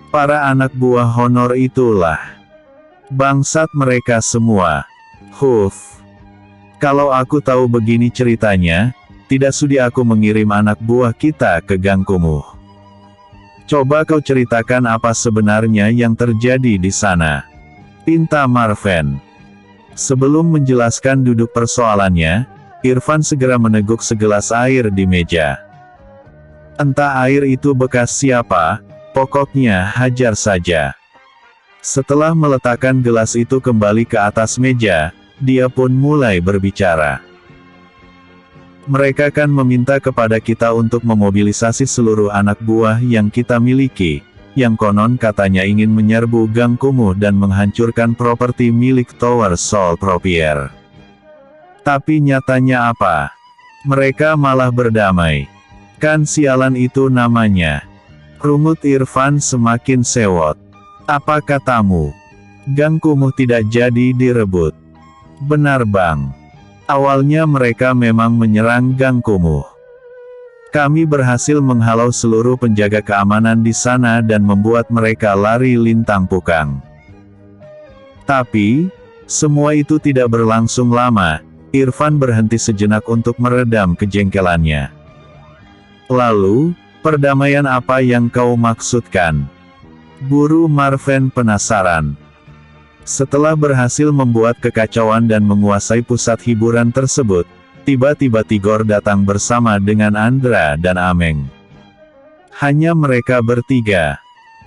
"Para anak buah honor itulah. Bangsat mereka semua. Huf. Kalau aku tahu begini ceritanya, tidak sudi aku mengirim anak buah kita ke Gang Kumuh. Coba kau ceritakan apa sebenarnya yang terjadi di sana," pinta Marvin. Sebelum menjelaskan duduk persoalannya, Irfan segera meneguk segelas air di meja. Entah air itu bekas siapa, pokoknya hajar saja. Setelah meletakkan gelas itu kembali ke atas meja, dia pun mulai berbicara. "Mereka kan meminta kepada kita untuk memobilisasi seluruh anak buah yang kita miliki, yang konon katanya ingin menyerbu Gang Kumuh dan menghancurkan properti milik Tower Soul Propier. Tapi nyatanya apa? Mereka malah berdamai. Kan sialan itu namanya." Rungut Irfan semakin sewot. "Apa katamu? Gang Kumuh tidak jadi direbut?" "Benar Bang. Awalnya mereka memang menyerang Gang Kumuh. Kami berhasil menghalau seluruh penjaga keamanan di sana dan membuat mereka lari lintang pukang. Tapi, semua itu tidak berlangsung lama." Irfan berhenti sejenak untuk meredam kejengkelannya. "Lalu, perdamaian apa yang kau maksudkan?" buru Marvin penasaran. Setelah berhasil membuat kekacauan dan menguasai pusat hiburan tersebut, tiba-tiba Tigor datang bersama dengan Andra dan Ameng. "Hanya mereka bertiga?"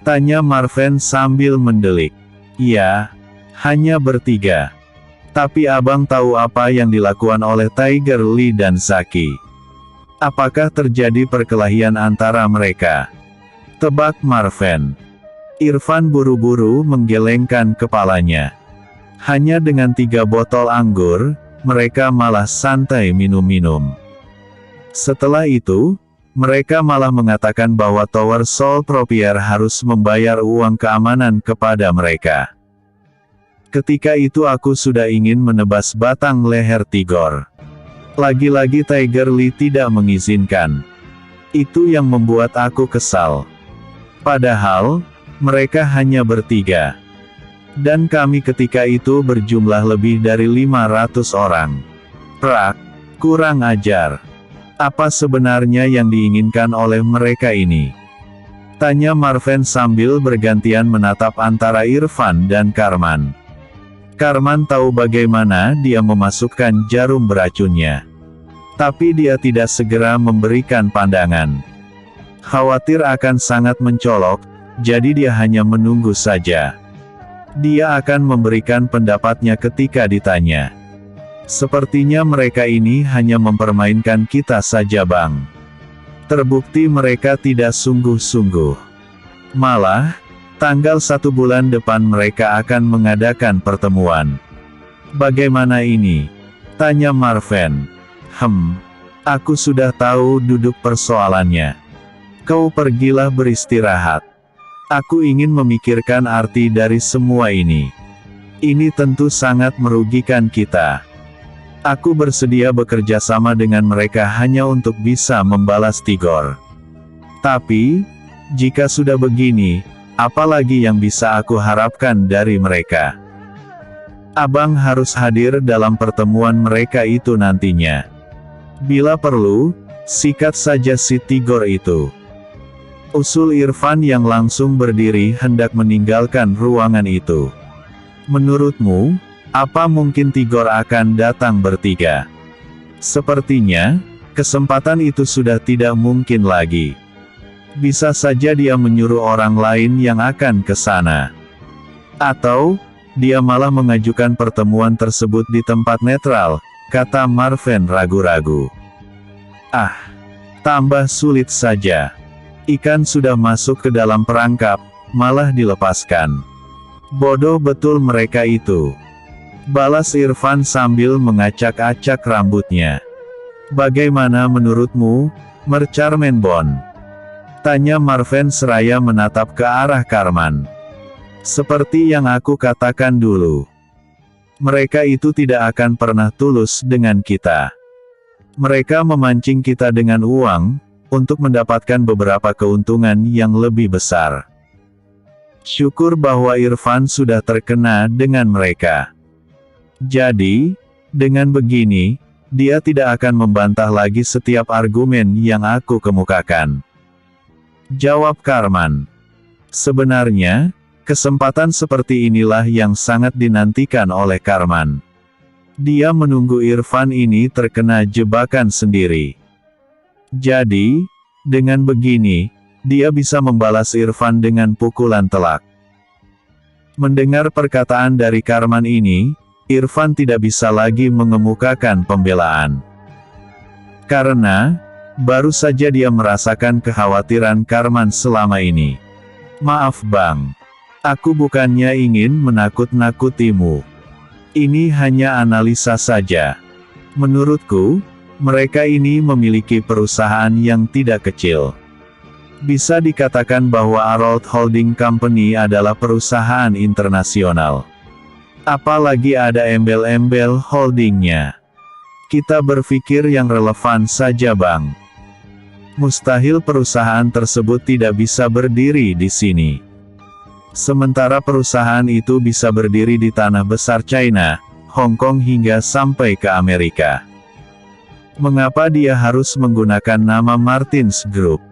tanya Marvin sambil mendelik. "Iya, hanya bertiga. Tapi abang tahu apa yang dilakukan oleh Tiger Lee dan Zaki? Apakah terjadi perkelahian antara mereka?" tebak Marvin. Irfan buru-buru menggelengkan kepalanya. Hanya dengan 3 botol anggur, mereka malah santai minum-minum. Setelah itu, mereka malah mengatakan bahwa Tower Soul Propier harus membayar uang keamanan kepada mereka. Ketika itu aku sudah ingin menebas batang leher Tigor. Lagi-lagi Tiger Lee tidak mengizinkan. Itu yang membuat aku kesal. Padahal, mereka hanya bertiga. Dan kami ketika itu berjumlah lebih dari 500 orang. Prak, kurang ajar. Apa sebenarnya yang diinginkan oleh mereka ini? Tanya Marvin sambil bergantian menatap antara Irfan dan Karman. Karman tahu bagaimana dia memasukkan jarum beracunnya. Tapi dia tidak segera memberikan pandangan. Khawatir akan sangat mencolok, jadi dia hanya menunggu saja. Dia akan memberikan pendapatnya ketika ditanya. Sepertinya mereka ini hanya mempermainkan kita saja Bang. Terbukti mereka tidak sungguh-sungguh. Malah, tanggal 1 bulan depan mereka akan mengadakan pertemuan. Bagaimana ini? Tanya Marvin. Aku sudah tahu duduk persoalannya. Kau pergilah beristirahat. Aku ingin memikirkan arti dari semua ini. Ini tentu sangat merugikan kita. Aku bersedia bekerja sama dengan mereka hanya untuk bisa membalas Tigor. Tapi, jika sudah begini, apalagi yang bisa aku harapkan dari mereka? Abang harus hadir dalam pertemuan mereka itu nantinya. Bila perlu, sikat saja si Tigor itu. Usul Irfan yang langsung berdiri hendak meninggalkan ruangan itu. Menurutmu, apa mungkin Tigor akan datang bertiga? Sepertinya, kesempatan itu sudah tidak mungkin lagi. Bisa saja dia menyuruh orang lain yang akan ke sana. Atau, dia malah mengajukan pertemuan tersebut di tempat netral, kata Marvin ragu-ragu. Ah, tambah sulit saja. Ikan sudah masuk ke dalam perangkap, malah dilepaskan. Bodoh betul mereka itu. Balas Irfan sambil mengacak-acak rambutnya. Bagaimana menurutmu, Mercarmen Bond? Tanya Marvin seraya menatap ke arah Karman. Seperti yang aku katakan dulu. Mereka itu tidak akan pernah tulus dengan kita. Mereka memancing kita dengan uang, untuk mendapatkan beberapa keuntungan yang lebih besar. Syukur bahwa Irfan sudah terkena dengan mereka. Jadi, dengan begini, dia tidak akan membantah lagi setiap argumen yang aku kemukakan. Jawab Karman. Sebenarnya, kesempatan seperti inilah yang sangat dinantikan oleh Karman. Dia menunggu Irfan ini terkena jebakan sendiri. Jadi, dengan begini, dia bisa membalas Irfan dengan pukulan telak. Mendengar perkataan dari Karman ini, Irfan tidak bisa lagi mengemukakan pembelaan. Karena, baru saja dia merasakan kekhawatiran Karman selama ini. Maaf Bang. Aku bukannya ingin menakut-nakutimu. Ini hanya analisa saja. Menurutku, mereka ini memiliki perusahaan yang tidak kecil. Bisa dikatakan bahwa Arold Holding Company adalah perusahaan internasional. Apalagi ada embel-embel holdingnya. Kita berpikir yang relevan saja Bang. Mustahil perusahaan tersebut tidak bisa berdiri di sini. Sementara perusahaan itu bisa berdiri di tanah besar China, Hong Kong hingga sampai ke Amerika. Mengapa dia harus menggunakan nama Martins Group?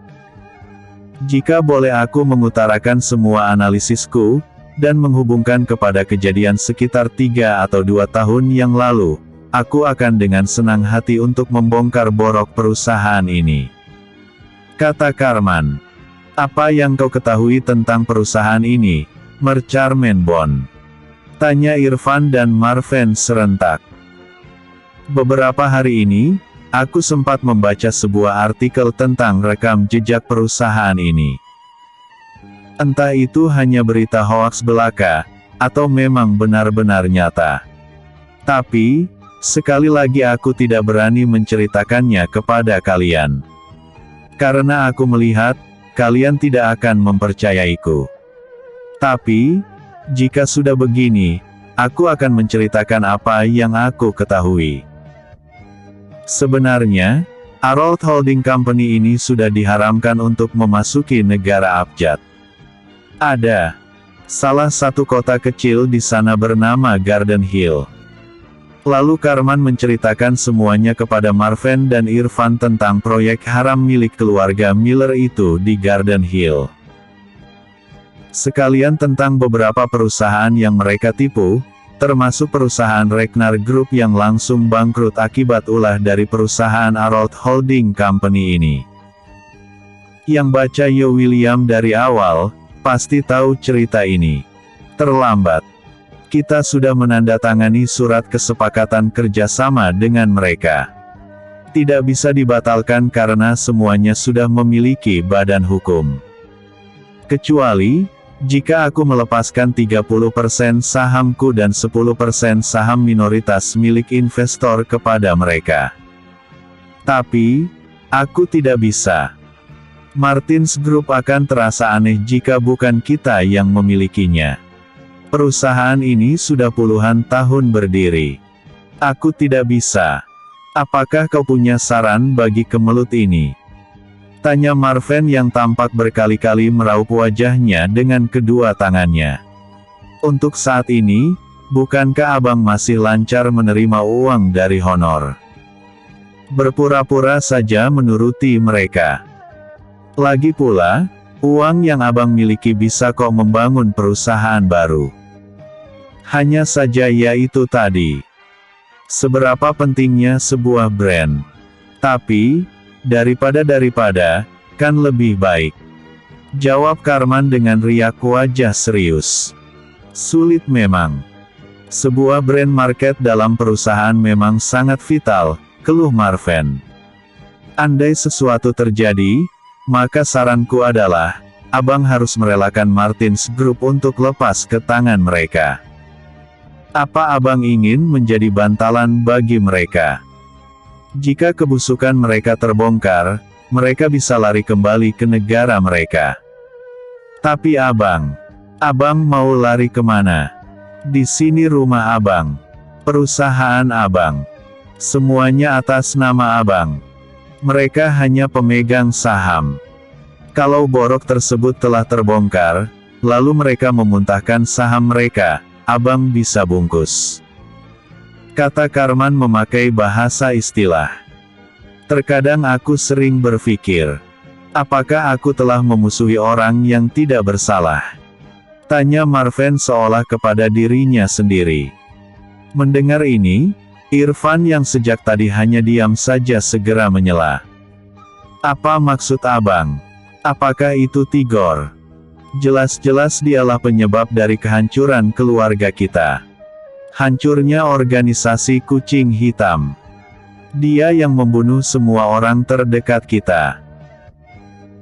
Jika boleh aku mengutarakan semua analisisku, dan menghubungkan kepada kejadian sekitar 3 atau 2 tahun yang lalu, aku akan dengan senang hati untuk membongkar borok perusahaan ini. Kata Karman. Apa yang kau ketahui tentang perusahaan ini, Mercarmen Bond? Tanya Irfan dan Marvin serentak. Beberapa hari ini, aku sempat membaca sebuah artikel tentang rekam jejak perusahaan ini. Entah itu hanya berita hoaks belaka, atau memang benar-benar nyata. Tapi, sekali lagi aku tidak berani menceritakannya kepada kalian. Karena aku melihat, kalian tidak akan mempercayaiku. Tapi, jika sudah begini, aku akan menceritakan apa yang aku ketahui. Sebenarnya, Arold Holding Company ini sudah diharamkan untuk memasuki negara abjad. Ada salah satu kota kecil di sana bernama Garden Hill. Lalu Karman menceritakan semuanya kepada Marvin dan Irfan tentang proyek haram milik keluarga Miller itu di Garden Hill. Sekalian tentang beberapa perusahaan yang mereka tipu, termasuk perusahaan Ragnar Group yang langsung bangkrut akibat ulah dari perusahaan Arold Holding Company ini. Yang baca Yo William dari awal, pasti tahu cerita ini. Terlambat. Kita sudah menandatangani surat kesepakatan kerjasama dengan mereka. Tidak bisa dibatalkan karena semuanya sudah memiliki badan hukum. Kecuali, jika aku melepaskan 30% sahamku dan 10% saham minoritas milik investor kepada mereka. Tapi, aku tidak bisa. Martins Group akan terasa aneh jika bukan kita yang memilikinya. Perusahaan ini sudah puluhan tahun berdiri. Aku tidak bisa. Apakah kau punya saran bagi kemelut ini? Tanya Marvin yang tampak berkali-kali meraup wajahnya dengan kedua tangannya. Untuk saat ini, bukankah abang masih lancar menerima uang dari honor? Berpura-pura saja menuruti mereka. Lagi pula, Uang yang abang miliki bisa kok membangun perusahaan baru. Hanya saja ya itu tadi. Seberapa pentingnya sebuah brand. Tapi, daripada, kan lebih baik. Jawab Karman dengan riak wajah serius. Sulit memang. Sebuah brand market dalam perusahaan memang sangat vital, keluh Marven. Andai sesuatu terjadi, maka saranku adalah, abang harus merelakan Martins Group untuk lepas ke tangan mereka. Apa abang ingin menjadi bantalan bagi mereka? Jika kebusukan mereka terbongkar, mereka bisa lari kembali ke negara mereka. Tapi abang mau lari kemana? Di sini rumah abang, perusahaan abang, semuanya atas nama abang. Mereka hanya pemegang saham. Kalau borok tersebut telah terbongkar, lalu mereka memuntahkan saham mereka, abang bisa bungkus. Kata Karman memakai bahasa istilah. Terkadang aku sering berpikir, apakah aku telah memusuhi orang yang tidak bersalah? Tanya Marven seolah kepada dirinya sendiri. Mendengar ini, Irfan yang sejak tadi hanya diam saja segera menyela. Apa maksud abang? Apakah itu Tigor? Jelas-jelas dialah penyebab dari kehancuran keluarga kita. Hancurnya organisasi Kucing Hitam. Dia yang membunuh semua orang terdekat kita.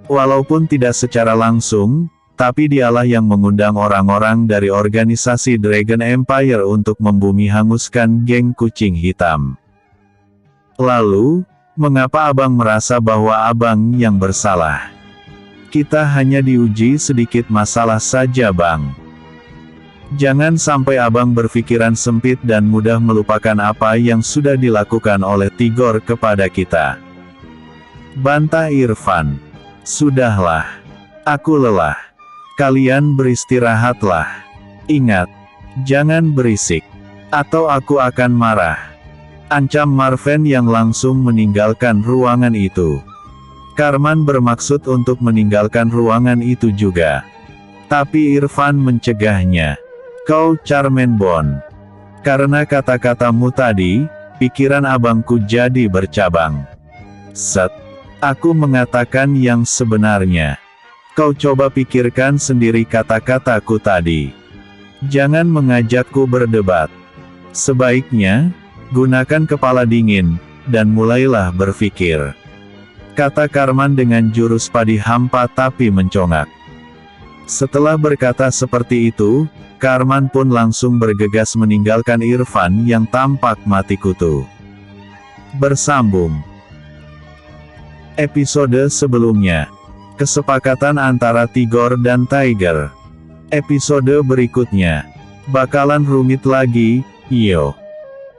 Walaupun tidak secara langsung, tapi dialah yang mengundang orang-orang dari organisasi Dragon Empire untuk membumi hanguskan geng Kucing Hitam. Lalu, mengapa abang merasa bahwa abang yang bersalah? Kita hanya diuji sedikit masalah saja bang. Jangan sampai abang berpikiran sempit dan mudah melupakan apa yang sudah dilakukan oleh Tigor kepada kita. Bantah Irfan. Sudahlah. Aku lelah. Kalian beristirahatlah. Ingat, jangan berisik, atau aku akan marah. Ancam Marven yang langsung meninggalkan ruangan itu. Karman bermaksud untuk meninggalkan ruangan itu juga. Tapi Irfan mencegahnya. Kau Charmenbon. Karena kata-katamu tadi, pikiran abangku jadi bercabang. Set. Aku mengatakan yang sebenarnya. Kau coba pikirkan sendiri kata-kataku tadi. Jangan mengajakku berdebat. Sebaiknya, gunakan kepala dingin, dan mulailah berpikir. Kata Karman dengan jurus padi hampa tapi mencongak. Setelah berkata seperti itu, Karman pun langsung bergegas meninggalkan Irfan yang tampak mati kutu. Bersambung. Episode sebelumnya. Kesepakatan antara Tigor dan Tiger. Episode berikutnya bakalan rumit lagi, yo.